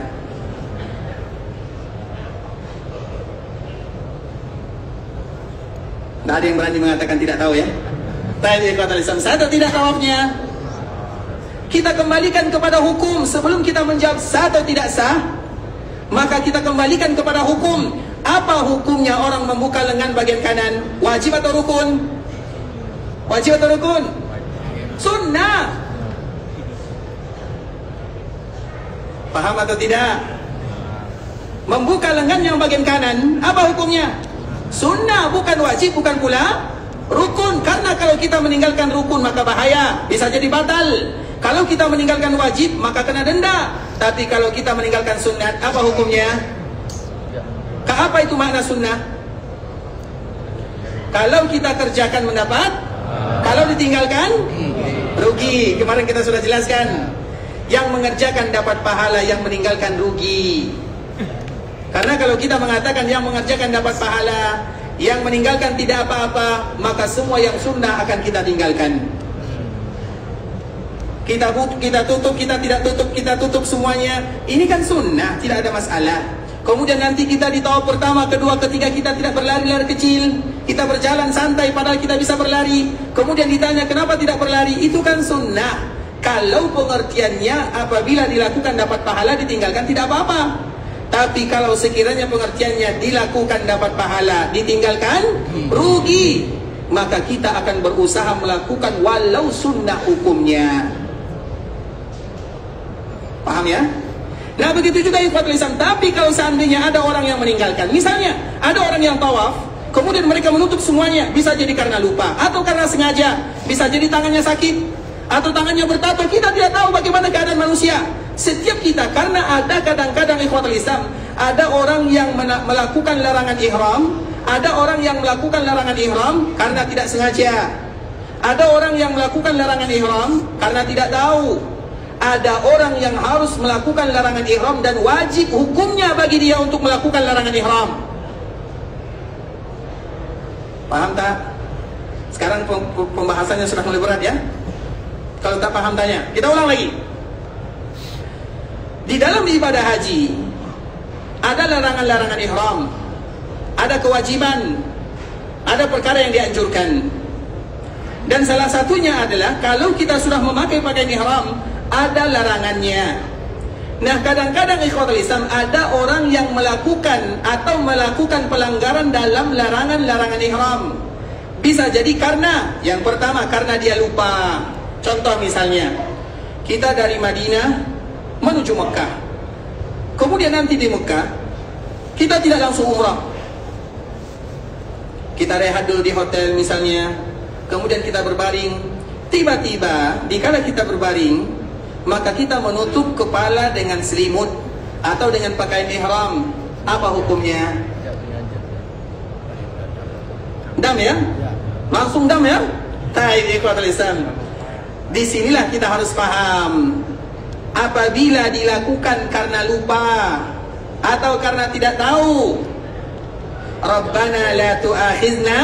S1: Tidak ada yang berani mengatakan tidak tahu ya. Tapi kata Islam, sah atau tidak tawafnya? Kita kembalikan kepada hukum. Sebelum kita menjawab sah atau tidak sah, maka kita kembalikan kepada hukum. Apa hukumnya orang membuka lengan bagian kanan? Wajib atau rukun? Wajib atau rukun? Sunnah. Paham atau tidak? Membuka lengan yang bagian kanan, apa hukumnya? Sunnah, bukan wajib, bukan pula rukun. Karena kalau kita meninggalkan rukun maka bahaya, bisa jadi batal. Kalau kita meninggalkan wajib maka kena denda. Tapi kalau kita meninggalkan sunat, apa hukumnya? Apa itu makna sunnah? Kalau kita kerjakan mendapat, kalau ditinggalkan rugi. Kemarin kita sudah jelaskan, yang mengerjakan dapat pahala, yang meninggalkan rugi. Karena kalau kita mengatakan yang mengerjakan dapat pahala, yang meninggalkan tidak apa-apa, maka semua yang sunnah akan kita tinggalkan. Kita tutup, kita tidak tutup, kita tutup semuanya. Ini kan sunnah, tidak ada masalah. Kemudian nanti kita di tawaf pertama, kedua, ketiga kita tidak berlari-lari kecil. Kita berjalan santai padahal kita bisa berlari. Kemudian ditanya kenapa tidak berlari? Itu kan sunnah. Kalau pengertiannya apabila dilakukan dapat pahala, ditinggalkan tidak apa-apa. Tapi kalau sekiranya pengertiannya dilakukan dapat pahala, ditinggalkan rugi, maka kita akan berusaha melakukan walau sunnah hukumnya. Paham ya? Nah begitu juga ikhwatul Islam. Tapi kalau seandainya ada orang yang meninggalkan, misalnya ada orang yang tawaf, kemudian mereka menutup semuanya, bisa jadi karena lupa atau karena sengaja, bisa jadi tangannya sakit atau tangannya bertato, kita tidak tahu bagaimana keadaan manusia. Setiap kita, karena ada kadang-kadang ikhwatul Islam, ada orang yang melakukan larangan ihram, ada orang yang melakukan larangan ihram karena tidak sengaja, ada orang yang melakukan larangan ihram karena tidak tahu, ada orang yang harus melakukan larangan ihram dan wajib hukumnya bagi dia untuk melakukan larangan ihram. Paham tak? Sekarang pembahasannya sudah mulai berat ya. Kalau tak paham tanya. Kita ulang lagi. Di dalam ibadah haji ada larangan-larangan ihram, ada kewajiban, ada perkara yang dianjurkan. Dan salah satunya adalah kalau kita sudah memakai pakaian ihram, ada larangannya. Nah kadang-kadang ikhwatul Islam, ada orang yang melakukan atau melakukan pelanggaran dalam larangan-larangan ihram. Bisa jadi karena, yang pertama karena dia lupa. Contoh misalnya, kita dari Madinah menuju Mekah, kemudian nanti di Mekah kita tidak langsung umrah, kita rehat dulu di hotel misalnya, kemudian kita berbaring. Tiba-tiba dikala kita berbaring, maka kita menutup kepala dengan selimut atau dengan pakaian ihram. Apa hukumnya? Dam ya? Langsung dam ya? Taib ikhwatul Islam. Disinilah kita harus paham, apabila dilakukan karena lupa atau karena tidak tahu, Rabbana la tu'akhizna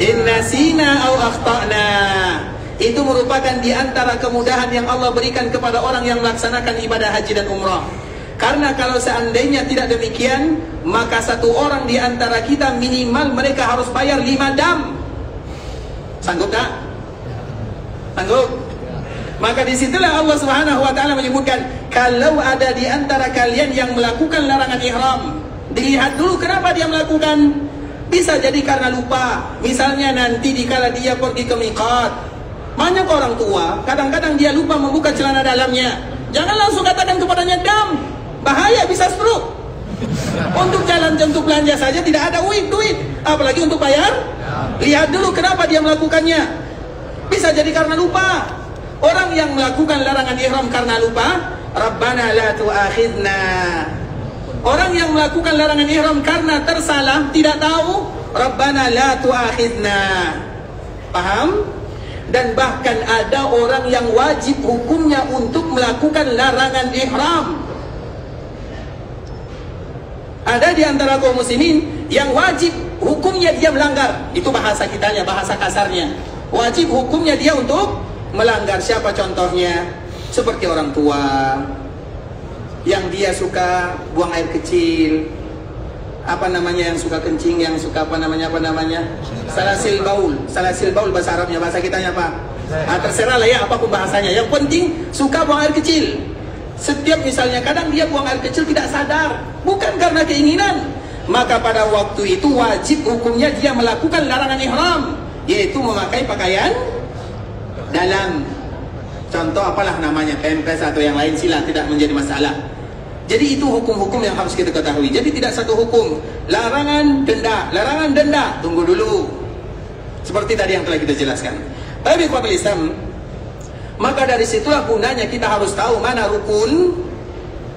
S1: in nasina aw akhtana, itu merupakan di antara kemudahan yang Allah berikan kepada orang yang melaksanakan ibadah haji dan umrah. Karena kalau seandainya tidak demikian, maka satu orang di antara kita minimal mereka harus bayar 5 dam. Sanggup tak? Sanggup? Maka disitulah Allah Subhanahu wa ta'ala menyebutkan, kalau ada di antara kalian yang melakukan larangan ihram, dilihat dulu kenapa dia melakukan. Bisa jadi karena lupa. Misalnya nanti dikala dia pergi ke miqat, banyak orang tua kadang-kadang dia lupa membuka celana dalamnya. Jangan langsung katakan kepadanya dam, bahaya, bisa stroke. Untuk jalan, untuk belanja saja tidak ada duit, apalagi untuk bayar. Lihat dulu kenapa dia melakukannya. Bisa jadi karena lupa. Orang yang melakukan larangan ihram karena lupa, Rabbana la tu'akhidna. Orang yang melakukan larangan ihram karena tersalah, tidak tahu, Rabbana la tu'akhidna. Paham? Dan bahkan ada orang yang wajib hukumnya untuk melakukan larangan ihram. Ada di antara kaum muslimin yang wajib hukumnya dia melanggar. Itu bahasa kitanya, bahasa kasarnya. Wajib hukumnya dia untuk melanggar. Siapa contohnya? Seperti orang tua yang dia suka buang air kecil, yang suka kencing, yang suka salasil baul bahasa Arabnya, bahasa kitanya apa? Terserah lah ya, apapun bahasanya, yang penting suka buang air kecil. Setiap misalnya kadang dia buang air kecil tidak sadar, bukan karena keinginan, maka pada waktu itu wajib hukumnya dia melakukan larangan ihram, yaitu memakai pakaian dalam. Contoh apalah namanya, pempes atau yang lain, sila, tidak menjadi masalah. Jadi itu hukum-hukum yang harus kita ketahui. Jadi tidak satu hukum, larangan denda, tunggu dulu. Seperti tadi yang telah kita jelaskan. Tapi ikhwatul Islam, maka dari situlah gunanya kita harus tahu mana rukun,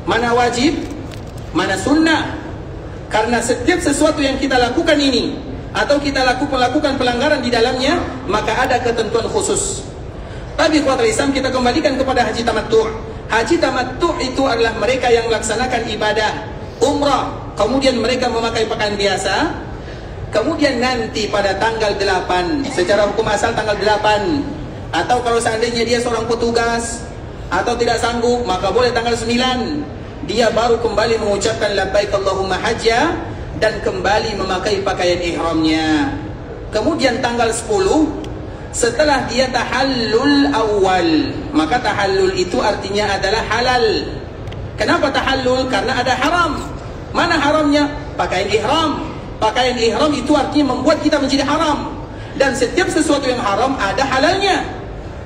S1: mana wajib, mana sunnah. Karena setiap sesuatu yang kita lakukan ini, atau kita lakukan pelanggaran di dalamnya, maka ada ketentuan khusus. Tapi ikhwatul Islam, kita kembalikan kepada haji tamattu'. Haji tamattu' itu adalah mereka yang melaksanakan ibadah umrah, kemudian mereka memakai pakaian biasa, kemudian nanti pada tanggal 8, secara hukum asal tanggal 8, atau kalau seandainya dia seorang petugas atau tidak sanggup, maka boleh tanggal 9, dia baru kembali mengucapkan labbaik Allahumma hajja dan kembali memakai pakaian ihramnya. Kemudian tanggal 10, setelah dia tahallul awal, maka tahallul itu artinya adalah halal. Kenapa tahallul? Karena ada haram. Mana haramnya? Pakaian ihram. Pakaian ihram itu artinya membuat kita menjadi haram. Dan setiap sesuatu yang haram ada halalnya.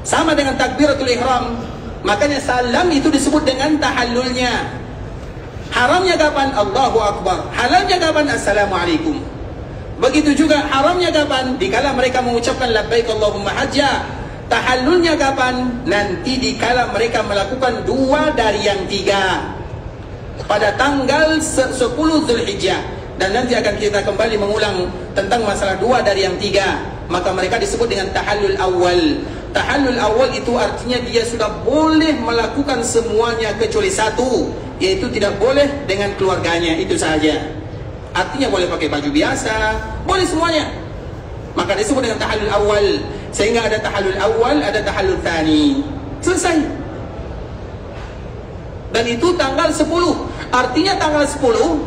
S1: Sama dengan takbiratul ihram. Makanya salam itu disebut dengan tahallulnya. Haramnya kapan? Allahu Akbar. Halalnya kapan? Assalamualaikum. Begitu juga haramnya kapan? Dikala mereka mengucapkan labbaik Allahumma hajja. Tahallulnya kapan? Nanti dikala mereka melakukan 2 dari yang 3 pada tanggal 10 Zulhijjah. Dan nanti akan kita kembali mengulang tentang masalah 2 dari yang 3. Maka mereka disebut dengan tahallul awal. Tahallul awal itu artinya dia sudah boleh melakukan semuanya kecuali satu, yaitu tidak boleh dengan keluarganya, itu saja. Artinya boleh pakai baju biasa, boleh semuanya. Maka disebut dengan tahallul awal. Sehingga ada tahallul awal, ada tahallul tsani. Selesai. Dan itu tanggal 10. Artinya tanggal 10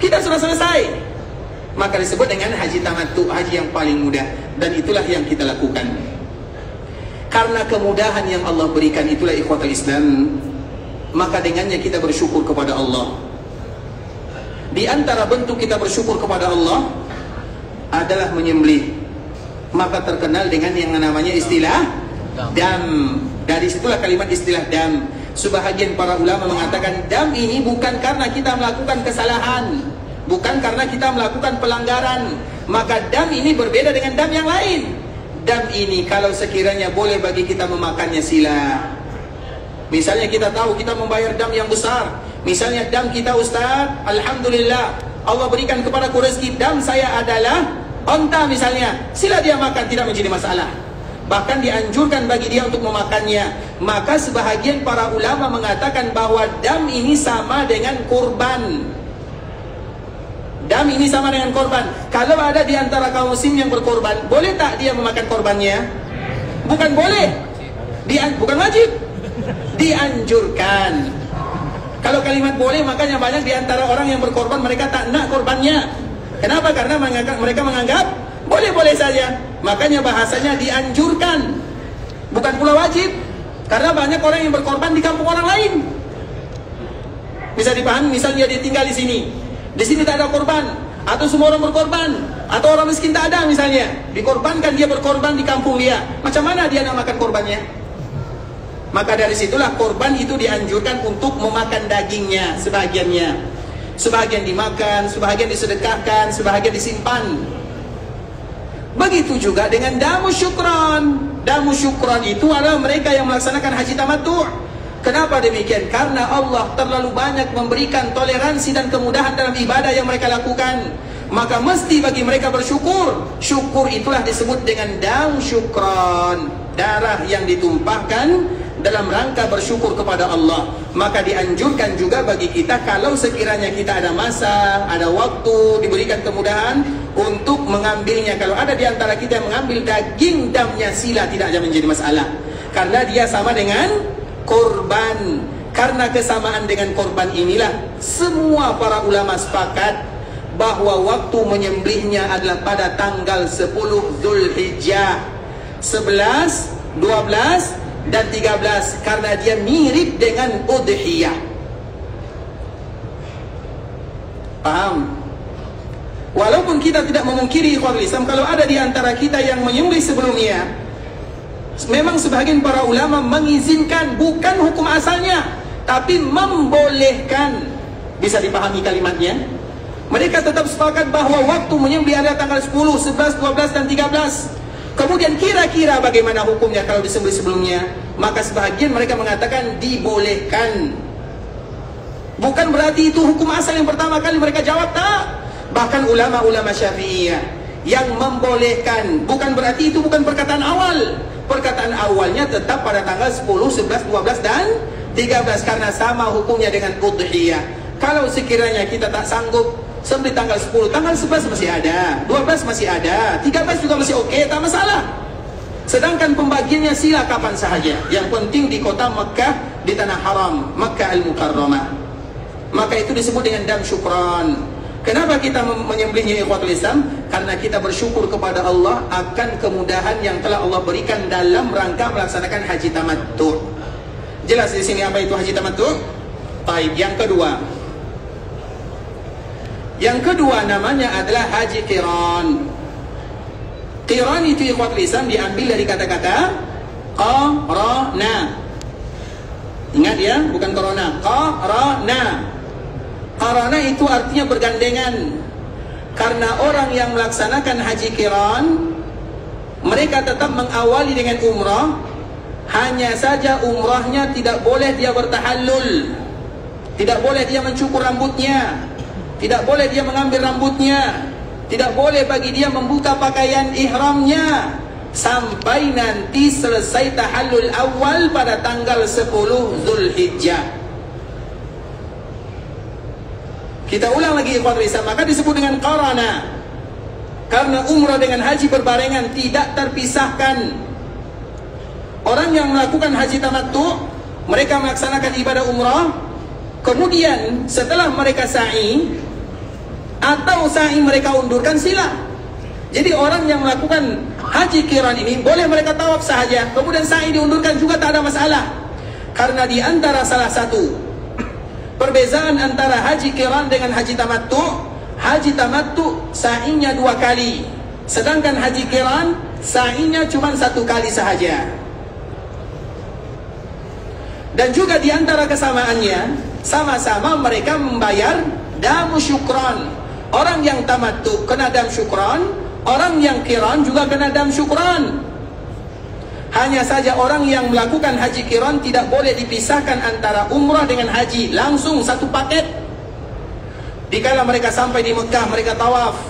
S1: kita sudah selesai. Maka disebut dengan haji tamattu, haji yang paling mudah. Dan itulah yang kita lakukan. Karena kemudahan yang Allah berikan itulah ikhwatul Islam, maka dengannya kita bersyukur kepada Allah. Di antara bentuk kita bersyukur kepada Allah adalah menyembelih. Maka terkenal dengan yang namanya istilah dam. Dari situlah kalimat istilah dam. Sebahagian para ulama mengatakan dam ini bukan karena kita melakukan kesalahan, bukan karena kita melakukan pelanggaran. Maka dam ini berbeda dengan dam yang lain. Dam ini kalau sekiranya boleh bagi kita memakannya, sila. Misalnya kita tahu kita membayar dam yang besar. Misalnya dam kita, Ustaz, alhamdulillah Allah berikan kepadaku rezeki, dam saya adalah onta misalnya, sila dia makan, tidak menjadi masalah. Bahkan dianjurkan bagi dia untuk memakannya. Maka sebahagian para ulama mengatakan bahwa dam ini sama dengan kurban. Dam ini sama dengan korban. Kalau ada di antara kaum muslim yang berkorban, boleh tak dia memakan korbannya? Bukan boleh, bukan wajib, dianjurkan. Kalau kalimat boleh, makanya banyak di antara orang yang berkorban mereka tak nak korbannya. Kenapa? Karena mereka menganggap boleh-boleh saja. Makanya bahasanya dianjurkan, bukan pula wajib. Karena banyak orang yang berkorban di kampung orang lain. Bisa dipahami, misalnya dia tinggal di sini tak ada korban, atau semua orang berkorban, atau orang miskin tak ada misalnya, dikorbankan, dia berkorban di kampung dia. Macam mana dia nak makan korbannya? Maka dari situlah korban itu dianjurkan untuk memakan dagingnya, sebahagiannya. Sebahagian dimakan, sebahagian disedekahkan, sebahagian disimpan. Begitu juga dengan damu syukran. Damu syukran itu adalah mereka yang melaksanakan haji tamattu'. Kenapa demikian? Karena Allah terlalu banyak memberikan toleransi dan kemudahan dalam ibadah yang mereka lakukan. Maka mesti bagi mereka bersyukur. Syukur itulah disebut dengan damu syukran. Darah yang ditumpahkan dalam rangka bersyukur kepada Allah. Maka dianjurkan juga bagi kita, kalau sekiranya kita ada masa, ada waktu, diberikan kemudahan untuk mengambilnya. Kalau ada di antara kita yang mengambil daging damnya sila, tidak akan menjadi masalah, karena dia sama dengan korban. Karena kesamaan dengan korban inilah semua para ulama sepakat bahwa waktu menyembelihnya adalah pada tanggal 10 Zulhijjah, 11, 12 dan 13, karena dia mirip dengan udhiyah. Paham? Walaupun kita tidak memungkiri ikhwatul Islam, kalau ada di antara kita yang menyembelih sebelumnya, memang sebahagian para ulama mengizinkan, bukan hukum asalnya, tapi membolehkan. Bisa dipahami kalimatnya? Mereka tetap sepakat bahwa waktu menyembelih adalah tanggal 10, 11, 12 dan 13. Kemudian kira-kira bagaimana hukumnya kalau disembelih sebelumnya? Maka sebahagian mereka mengatakan dibolehkan. Bukan berarti itu hukum asal yang pertama kali mereka jawab, tak. Bahkan ulama-ulama Syafi'iyah yang membolehkan, bukan berarti itu bukan perkataan awal. Perkataan awalnya tetap pada tanggal 10, 11, 12 dan 13, karena sama hukumnya dengan udhiyah. Kalau sekiranya kita tak sanggup sembelih tanggal 10, tanggal 11 masih ada, 12 masih ada, 13 juga masih oke, tak masalah. Sedangkan pembagiannya sila kapan sahaja. Yang penting di kota Mekah, di tanah haram, Mekah Al-Mukarramah. Maka itu disebut dengan dam syukran. Kenapa kita menyembelihnya ikhwatul Islam? Karena kita bersyukur kepada Allah akan kemudahan yang telah Allah berikan dalam rangka melaksanakan haji tamattu'. Jelas di sini apa itu haji tamattu'? Baik, yang kedua. Yang kedua namanya adalah haji qiran. Qiran itu ikhwatul Islam diambil dari kata-kata qarana. Ingat ya, bukan corona. Qarana. Qarana itu artinya bergandengan. Karena orang yang melaksanakan haji qiran, mereka tetap mengawali dengan umrah. Hanya saja umrahnya tidak boleh dia bertahallul, tidak boleh dia mencukur rambutnya, tidak boleh dia mengambil rambutnya, tidak boleh bagi dia membuka pakaian ihramnya sampai nanti selesai tahallul awal pada tanggal 10 Zulhijjah. Kita ulang lagi ikhwatul Islam, maka disebut dengan qarana. Karena umrah dengan haji berbarengan, tidak terpisahkan. Orang yang melakukan haji tamattu', mereka melaksanakan ibadah umrah, kemudian setelah mereka sa'i, atau sa'i mereka undurkan sila. Jadi orang yang melakukan haji qiran ini boleh mereka tawaf sahaja, kemudian sa'i diundurkan juga tak ada masalah. Karena di antara salah satu perbezaan antara haji qiran dengan haji tamattu' sa'inya 2 kali, sedangkan haji qiran sa'inya cuma 1 kali sahaja. Dan juga di antara kesamaannya, sama-sama mereka membayar damu syukran. Orang yang tamattu kena dam syukran, orang yang qiran juga kena dam syukran. Hanya saja orang yang melakukan haji qiran tidak boleh dipisahkan antara umrah dengan haji, langsung satu paket. Dikala mereka sampai di Mekah, mereka tawaf.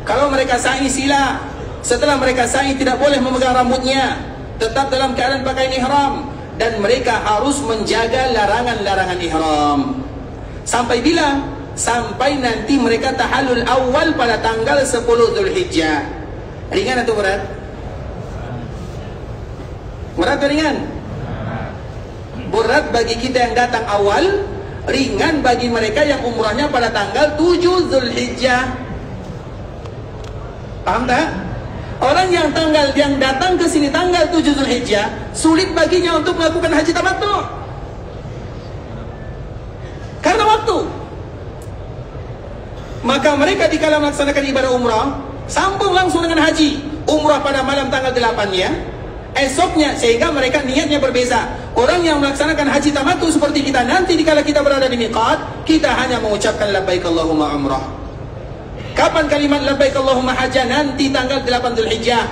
S1: Kalau mereka sa'i sila, setelah mereka sa'i tidak boleh memegang rambutnya, tetap dalam keadaan pakaian ihram. Dan mereka harus menjaga larangan-larangan ihram. Sampai bila? Sampai nanti mereka tahallul awal pada tanggal 10 Zulhijjah. Ringan atau berat? Berat atau ringan? Berat bagi kita yang datang awal, ringan bagi mereka yang umrahnya pada tanggal 7 Zulhijjah. Paham tak? Orang yang datang ke sini tanggal 7 Zulhijjah, sulit baginya untuk melakukan haji tamattu. Karena waktu. Maka mereka dikala melaksanakan ibadah umrah, sambung langsung dengan haji. Umrah pada malam tanggal 8-nya, esoknya, sehingga mereka niatnya berbeza. Orang yang melaksanakan haji tamattu seperti kita, nanti dikala kita berada di miqat, kita hanya mengucapkan labbaik Allahumma umrah. Kapan kalimat labbaik Allahumma hajjah? Nanti tanggal 8 Zulhijjah.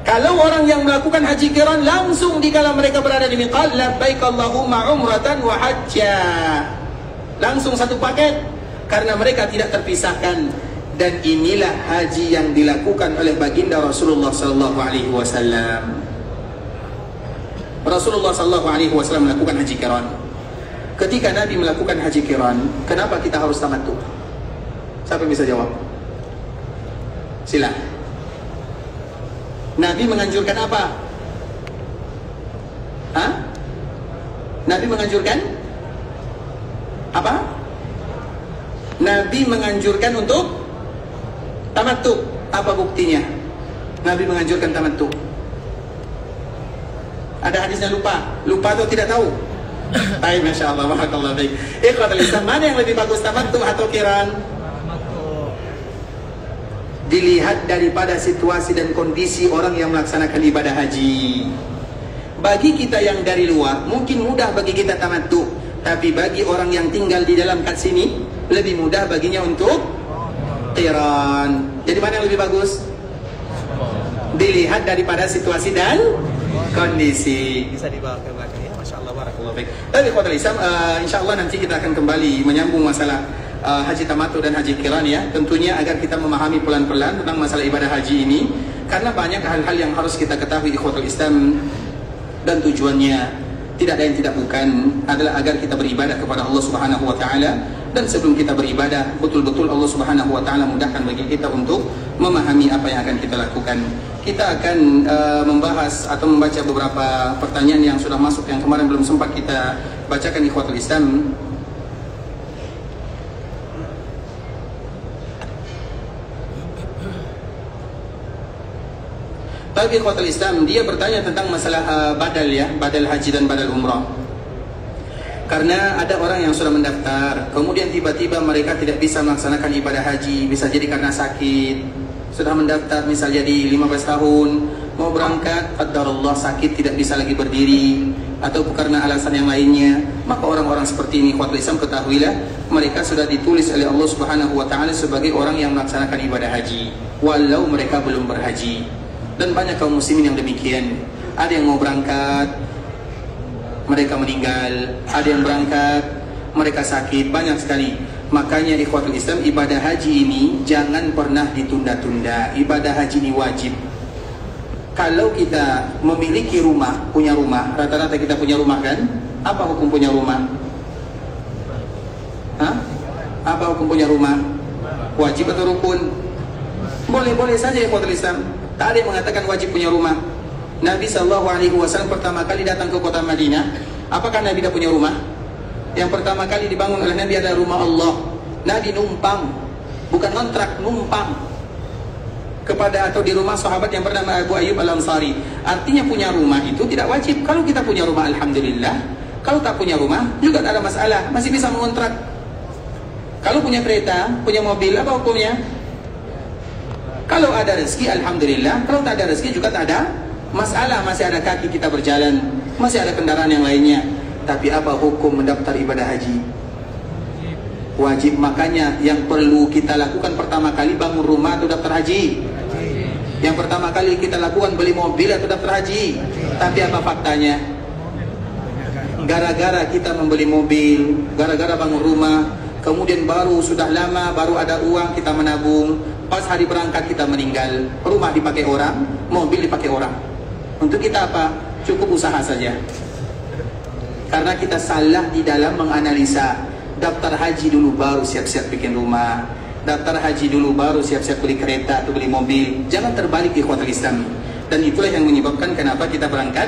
S1: Kalau orang yang melakukan haji qiran, langsung dikala mereka berada di miqat, labbaik Allahumma umratan wa hajjah. Langsung satu paket, karena mereka tidak terpisahkan. Dan inilah haji yang dilakukan oleh baginda Rasulullah sallallahu alaihi wasallam. Rasulullah sallallahu alaihi wasallam melakukan haji qiran. Ketika Nabi melakukan haji qiran, kenapa kita harus tamattu? Siapa yang bisa jawab? Sila. Nabi menganjurkan apa? Hah? Nabi menganjurkan apa? Nabi menganjurkan untuk tamattu. Apa buktinya? Nabi menganjurkan tamattu. Ada hadisnya lupa? Lupa atau tidak tahu? Baik, Masya Allah, barakallahu baik. Ikhwatul Islam, mana yang lebih bagus, tamattu atau qiran? Dilihat daripada situasi dan kondisi orang yang melaksanakan ibadah haji. Bagi kita yang dari luar, mungkin mudah bagi kita tamattu. Tapi bagi orang yang tinggal di dalam kat sini, lebih mudah baginya untuk qiran. Jadi mana yang lebih bagus? Dilihat daripada situasi dan kondisi. Bisa dibawa ke belakang ya, Masya Allah, barakallahu baik. Tapi ikhwatul Islam, insya Allah nanti kita akan kembali menyambung masalah haji tamattu dan haji qiran ya. Tentunya agar kita memahami pelan-pelan tentang masalah ibadah haji ini, karena banyak hal-hal yang harus kita ketahui ikhwatul Islam. Dan tujuannya tidak ada yang tidak bukan, adalah agar kita beribadah kepada Allah Subhanahu wa taala. Dan sebelum kita beribadah, betul-betul Allah Subhanahu wa taala mudahkan bagi kita untuk memahami apa yang akan kita lakukan. Kita akan membahas atau membaca beberapa pertanyaan yang sudah masuk, yang kemarin belum sempat kita bacakan ikhwatul Islam. Tapi ikhwatul Islam, dia bertanya tentang masalah badal ya, badal haji dan badal umrah. Karena ada orang yang sudah mendaftar, kemudian tiba-tiba mereka tidak bisa melaksanakan ibadah haji, bisa jadi karena sakit. Sudah mendaftar misalnya di 15 tahun, mau berangkat, qadarullah sakit, tidak bisa lagi berdiri, atau karena alasan yang lainnya. Maka orang-orang seperti ini, ikhwatul Islam, ketahuilah, mereka sudah ditulis oleh Allah Subhanahu wa taala sebagai orang yang melaksanakan ibadah haji, walau mereka belum berhaji. Dan banyak kaum muslimin yang demikian. Ada yang mau berangkat, mereka meninggal. Ada yang berangkat, mereka sakit. Banyak sekali. Makanya ikhwatul Islam, ibadah haji ini jangan pernah ditunda-tunda. Ibadah haji ini wajib. Kalau kita memiliki rumah, punya rumah, rata-rata kita punya rumah kan? Apa hukum punya rumah? Hah? Apa hukum punya rumah? Wajib atau rukun? Boleh-boleh saja ikhwatul Islam. Tak ada yang mengatakan wajib punya rumah. Nabi SAW pertama kali datang ke kota Madinah, apakah Nabi dah punya rumah? Yang pertama kali dibangun oleh Nabi adalah rumah Allah. Nabi numpang, bukan kontrak, numpang kepada atau di rumah sahabat yang bernama Abu Ayyub Al-Ansari. Artinya punya rumah itu tidak wajib. Kalau kita punya rumah, alhamdulillah. Kalau tak punya rumah, juga tak ada masalah, masih bisa mengontrak. Kalau punya kereta, punya mobil, apa hukumnya? Kalau ada rezeki, alhamdulillah. Kalau tak ada rezeki juga tak ada masalah. Masih ada kaki kita berjalan, masih ada kendaraan yang lainnya. Tapi apa hukum mendaftar ibadah haji? Wajib. Makanya yang perlu kita lakukan pertama kali, bangun rumah atau daftar haji. Yang pertama kali kita lakukan, beli mobil atau daftar haji. Tapi apa faktanya? Gara-gara kita membeli mobil, gara-gara bangun rumah, kemudian baru sudah lama, baru ada uang, kita menabung. Pas hari berangkat kita meninggal, rumah dipakai orang, mobil dipakai orang. Untuk kita apa? Cukup usaha saja. Karena kita salah di dalam menganalisa. Daftar haji dulu baru siap-siap bikin rumah. Daftar haji dulu baru siap-siap beli kereta atau beli mobil. Jangan terbalik ikhwatul Islam. Dan itulah yang menyebabkan kenapa kita berangkat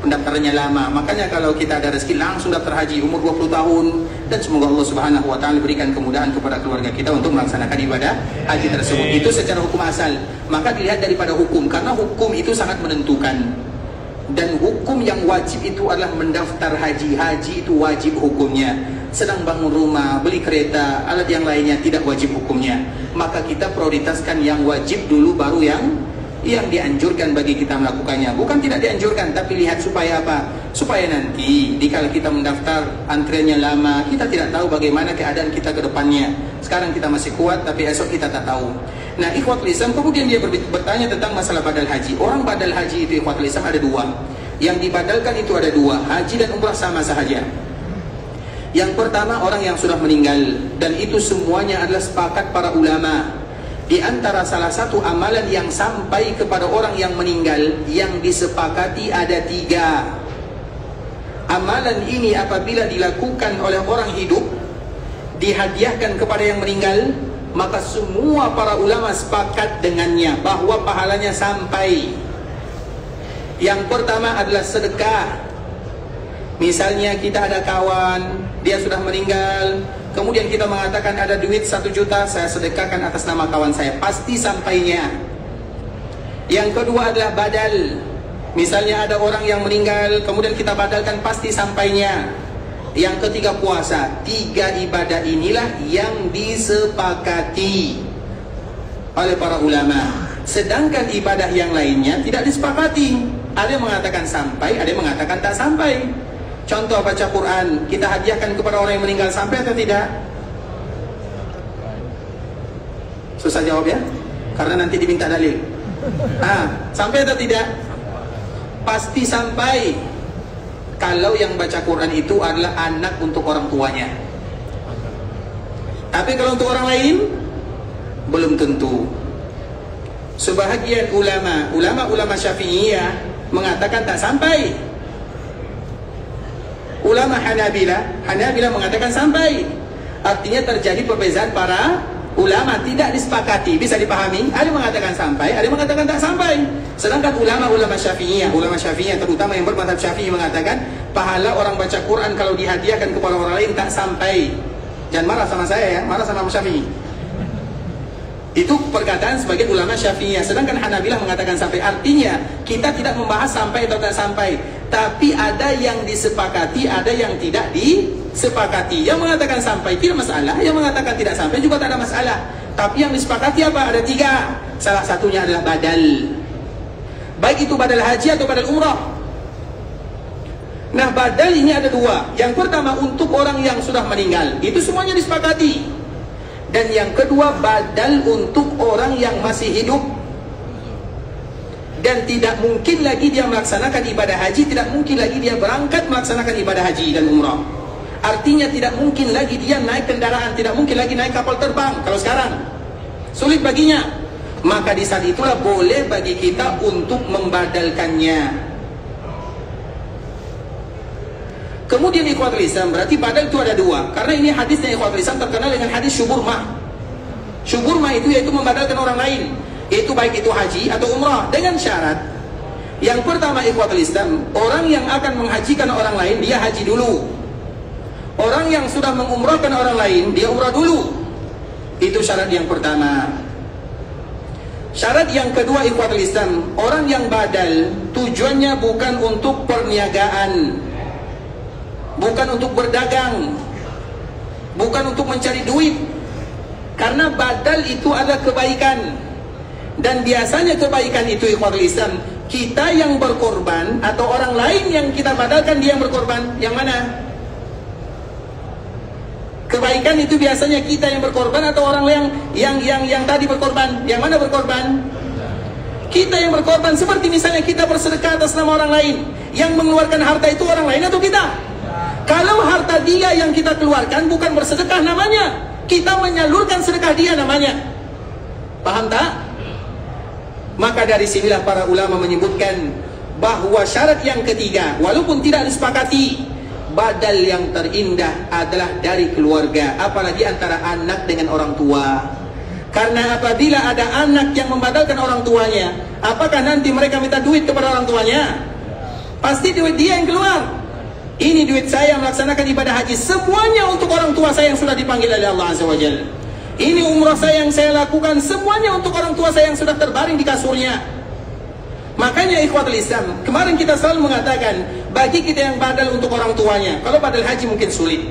S1: pendaftarannya lama. Makanya kalau kita ada rezeki langsung daftar haji umur 20 tahun, dan semoga Allah Subhanahu wa taala berikan kemudahan kepada keluarga kita untuk melaksanakan ibadah haji tersebut. Itu secara hukum asal. Maka dilihat daripada hukum, karena hukum itu sangat menentukan. Dan hukum yang wajib itu adalah mendaftar haji. Haji itu wajib hukumnya. Sedang bangun rumah, beli kereta, alat yang lainnya tidak wajib hukumnya. Maka kita prioritaskan yang wajib dulu, baru yang dianjurkan bagi kita melakukannya. Bukan tidak dianjurkan, tapi lihat supaya apa? Supaya nanti dikala kita mendaftar antriannya lama, kita tidak tahu bagaimana keadaan kita ke depannya. Sekarang kita masih kuat, tapi esok kita tak tahu. Nah, ikhwatul Islam, kemudian dia bertanya tentang masalah badal haji. Orang badal haji itu, ikhwatul Islam, ada dua. Yang dibadalkan itu ada dua, haji dan umrah sama sahaja. Yang pertama, orang yang sudah meninggal, dan itu semuanya adalah sepakat para ulama. Di antara salah satu amalan yang sampai kepada orang yang meninggal yang disepakati ada 3. Amalan ini apabila dilakukan oleh orang hidup, dihadiahkan kepada yang meninggal, maka semua para ulama sepakat dengannya bahwa pahalanya sampai. Yang pertama adalah sedekah. Misalnya kita ada kawan, dia sudah meninggal, kemudian kita mengatakan ada duit 1 juta, saya sedekahkan atas nama kawan saya, pasti sampainya. Yang kedua adalah badal. Misalnya ada orang yang meninggal, kemudian kita badalkan, pasti sampainya. Yang ketiga puasa. 3 ibadah inilah yang disepakati oleh para ulama. Sedangkan ibadah yang lainnya tidak disepakati. Ada yang mengatakan sampai, ada yang mengatakan tak sampai. Contoh baca Quran, kita hadiahkan kepada orang yang meninggal, sampai atau tidak? Susah jawab ya, karena nanti diminta dalil. Sampai atau tidak? Pasti sampai. Kalau yang baca Quran itu adalah anak untuk orang tuanya. Tapi kalau untuk orang lain, belum tentu. Sebahagian ulama Syafi'iyah mengatakan tak sampai. Ulama Hanabilah mengatakan sampai. Artinya terjadi perbezaan para ulama, tidak disepakati. Bisa dipahami? Ada yang mengatakan sampai, ada yang mengatakan tak sampai. Sedangkan ulama Syafi'iyah terutama yang bermadzhab Syafi'i mengatakan pahala orang baca Quran kalau dihadiahkan kepada orang lain tak sampai. Jangan marah sama saya ya, marah sama Syafi'i. Itu perkataan sebagian ulama Syafi'iyah. Sedangkan Hanabilah mengatakan sampai. Artinya kita tidak membahas sampai atau tak sampai, tapi ada yang disepakati, ada yang tidak disepakati. Yang mengatakan sampai tidak masalah, yang mengatakan tidak sampai juga tak ada masalah. Tapi yang disepakati apa? Ada 3. Salah satunya adalah badal. Baik itu badal haji atau badal umrah. Nah, badal ini ada 2. Yang pertama untuk orang yang sudah meninggal, itu semuanya disepakati. Dan yang kedua badal untuk orang yang masih hidup. Dan tidak mungkin lagi dia melaksanakan ibadah haji, tidak mungkin lagi dia berangkat melaksanakan ibadah haji dan umrah. Artinya tidak mungkin lagi dia naik kendaraan, tidak mungkin lagi naik kapal terbang. Kalau sekarang sulit baginya, maka di saat itulah boleh bagi kita untuk membadalkannya. Kemudian ikhwatul Islam, berarti badal itu ada 2. Karena ini hadisnya ikhwatul Islam terkenal dengan hadis syuburmah. Syuburmah itu yaitu membadalkan orang lain, itu baik itu haji atau umrah, dengan syarat. Yang pertama ikhwatul Islam, orang yang akan menghajikan orang lain, dia haji dulu. Orang yang sudah mengumrahkan orang lain, dia umrah dulu. Itu syarat yang pertama. Syarat yang kedua ikhwatul Islam, orang yang badal tujuannya bukan untuk perniagaan, bukan untuk berdagang, bukan untuk mencari duit. Karena badal itu adalah kebaikan. Dan biasanya kebaikan itu ikhwatul Islam, kita yang berkorban atau orang lain yang kita badalkan dia yang berkorban. Yang mana? Kebaikan itu biasanya kita yang berkorban atau orang yang tadi berkorban. Yang mana berkorban? Kita yang berkorban. Seperti misalnya kita bersedekah atas nama orang lain, yang mengeluarkan harta itu orang lain atau kita? Kalau harta dia yang kita keluarkan, bukan bersedekah namanya, kita menyalurkan sedekah dia namanya. Paham tak? Maka dari sinilah para ulama menyebutkan bahwa syarat yang ketiga, walaupun tidak disepakati, badal yang terindah adalah dari keluarga, apalagi antara anak dengan orang tua. Karena apabila ada anak yang membadalkan orang tuanya, apakah nanti mereka minta duit kepada orang tuanya? pasti duit dia yang keluar. Ini duit saya melaksanakan ibadah haji, semuanya untuk orang tua saya yang sudah dipanggil oleh Allah Azza wa Jalla. Ini umrah saya yang saya lakukan, semuanya untuk orang tua saya yang sudah terbaring di kasurnya. Makanya ikhwatul Islam, kemarin kita selalu mengatakan, bagi kita yang badal untuk orang tuanya, kalau badal haji mungkin sulit.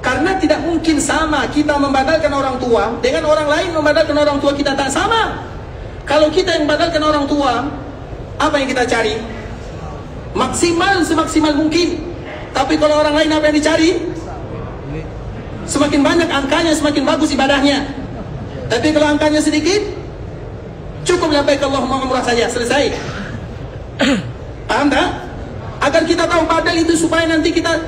S1: Karena tidak mungkin sama kita membadalkan orang tua dengan orang lain membadalkan orang tua kita, tak sama. Kalau kita yang badalkan orang tua, apa yang kita cari? Maksimal semaksimal mungkin. Tapi kalau orang lain apa yang dicari? Semakin banyak angkanya semakin bagus ibadahnya. Tapi kalau angkanya sedikit, cukup labbaik Allahumma umrah saja, selesai. Paham tak? Agar kita tahu badal itu supaya nanti kita,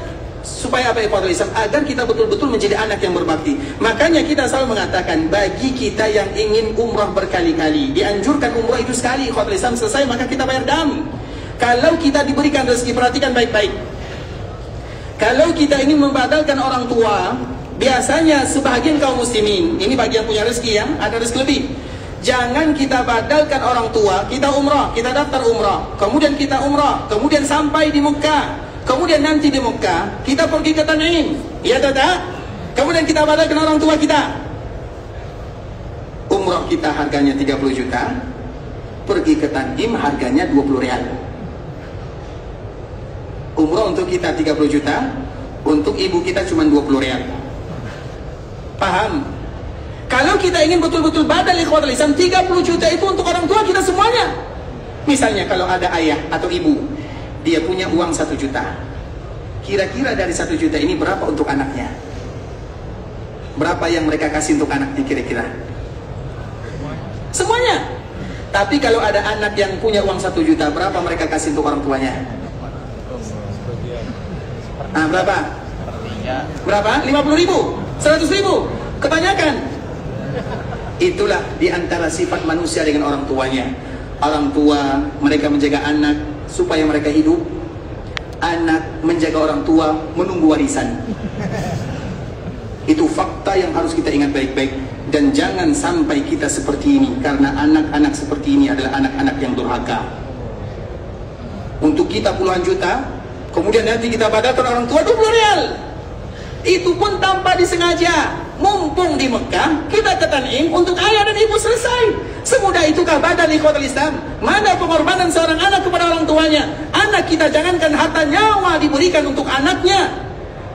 S1: supaya apa ikhwatul Islam? Agar kita betul-betul menjadi anak yang berbakti. Makanya kita selalu mengatakan, bagi kita yang ingin umrah berkali-kali, dianjurkan umrah itu sekali ikhwatul Islam, selesai maka kita bayar dam. Kalau kita diberikan rezeki, perhatikan baik-baik. Kalau kita ingin membadalkan orang tua, biasanya sebahagian kaum muslimin, ini bagi yang punya rezeki ya, ada rezeki lebih. Jangan kita badalkan orang tua, kita umrah, kita daftar umrah, kemudian kita umrah, kemudian sampai di Mekah, kemudian nanti di Mekah kita pergi ke Tan'im, ya tak? Kemudian kita badalkan orang tua kita. Umrah kita harganya 30 juta, pergi ke Tan'im harganya 20 rial. Umrah untuk kita 30 juta, untuk ibu kita cuma 20 rial. Paham? Kalau kita ingin betul-betul badal ikhwatul Islam, 30 juta itu untuk orang tua kita semuanya. Misalnya kalau ada ayah atau ibu, dia punya uang 1 juta. Kira-kira dari 1 juta ini berapa untuk anaknya? Berapa yang mereka kasih untuk anaknya kira-kira? Semuanya. Tapi kalau ada anak yang punya uang 1 juta, berapa mereka kasih untuk orang tuanya? Nah, berapa? Berapa? 50 ribu? 100 ribu? Kebanyakan. Itulah diantara sifat manusia dengan orang tuanya. Orang tua, mereka menjaga anak supaya mereka hidup. Anak menjaga orang tua, menunggu warisan. Itu fakta yang harus kita ingat baik-baik. Dan jangan sampai kita seperti ini, karena anak-anak seperti ini adalah anak-anak yang durhaka. Untuk kita puluhan juta, kemudian nanti kita badalkan orang tua 20 rial. Itu pun tanpa disengaja. Mumpung di Mekah, kita ke Tan'im untuk ayah dan ibu, selesai. Semudah itukah badal ikhwatul Islam? Mana pengorbanan seorang anak kepada orang tuanya? Anak kita jangankan harta nyawa diberikan untuk anaknya.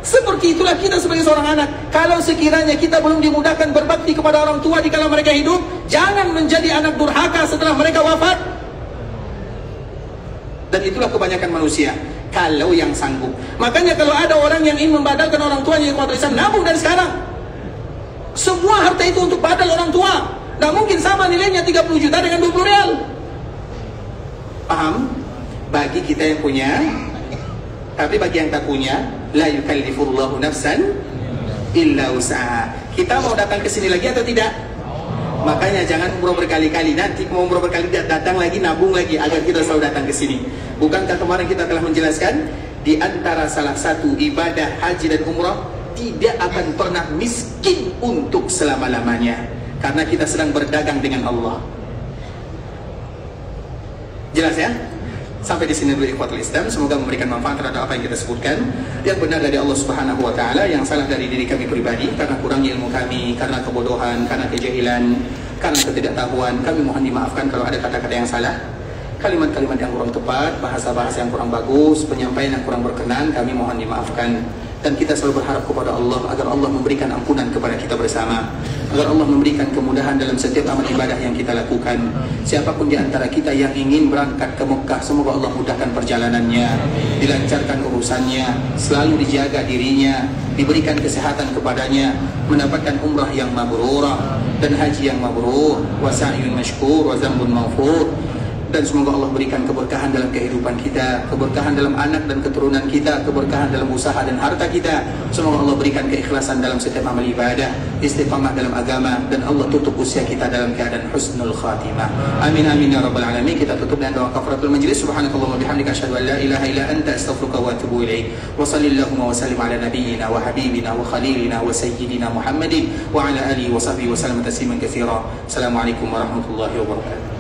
S1: Seperti itulah kita sebagai seorang anak. Kalau sekiranya kita belum dimudahkan berbakti kepada orang tua di kala mereka hidup, jangan menjadi anak durhaka setelah mereka wafat. Dan itulah kebanyakan manusia. Kalau yang sanggup. Makanya kalau ada orang yang ingin membadalkan orang tuanya ikhwatul Islam, nabung dari sekarang. Semua harta itu untuk badal orang tua. Nah mungkin sama nilainya 30 juta dengan 20 rial. Paham? Bagi kita yang punya. Tapi bagi yang tak punya, la yukallifullahu nafsan illa usaha. Kita mau datang ke sini lagi atau tidak? Makanya jangan umroh berkali-kali. Nanti mau umroh berkali datang lagi, nabung lagi agar kita selalu datang ke sini. Bukankah kemarin kita telah menjelaskan di antara salah satu ibadah haji dan umrah tidak akan pernah miskin untuk selama-lamanya, karena kita sedang berdagang dengan Allah. Jelas ya? Sampai di sini dulu ikhwatul Islam. Semoga memberikan manfaat terhadap apa yang kita sebutkan. Yang benar dari Allah Subhanahu wa taala, yang salah dari diri kami pribadi karena kurangnya ilmu kami, karena kebodohan, karena kejahilan, karena ketidaktahuan. Kami mohon dimaafkan kalau ada kata-kata yang salah, kalimat-kalimat yang kurang tepat, bahasa-bahasa yang kurang bagus, penyampaian yang kurang berkenan, kami mohon dimaafkan. Dan kita selalu berharap kepada Allah agar Allah memberikan ampunan kepada kita bersama, agar Allah memberikan kemudahan dalam setiap amal ibadah yang kita lakukan. Siapapun di antara kita yang ingin berangkat ke Mekah, semoga Allah mudahkan perjalanannya, dilancarkan urusannya, selalu dijaga dirinya, diberikan kesehatan kepadanya, mendapatkan umrah yang mabrurah dan haji yang mabrur, wa sa'yun mashkur wa zambun maghfur. Dan semoga Allah berikan keberkahan dalam kehidupan kita, keberkahan dalam anak dan keturunan kita, keberkahan dalam usaha dan harta kita. Semoga Allah berikan keikhlasan dalam setiap amal ibadah, istiqamah dalam agama, dan Allah tutup usia kita dalam keadaan husnul khatimah. Amin amin ya rabbal alamin. Kita tutup dengan doa kafaratul majlis. Subhanakallahumma bihamdika asyhadu an la ilaha illa anta astaghfiruka wa atubu ilaik. Wa sallallahu wa sallim ala nabiyyina wa habibina wa khalilina wa sayyidina Muhammadin wa ala alihi wa sahbihi wa sallam tasliman katsira. Assalamualaikum warahmatullahi wabarakatuh.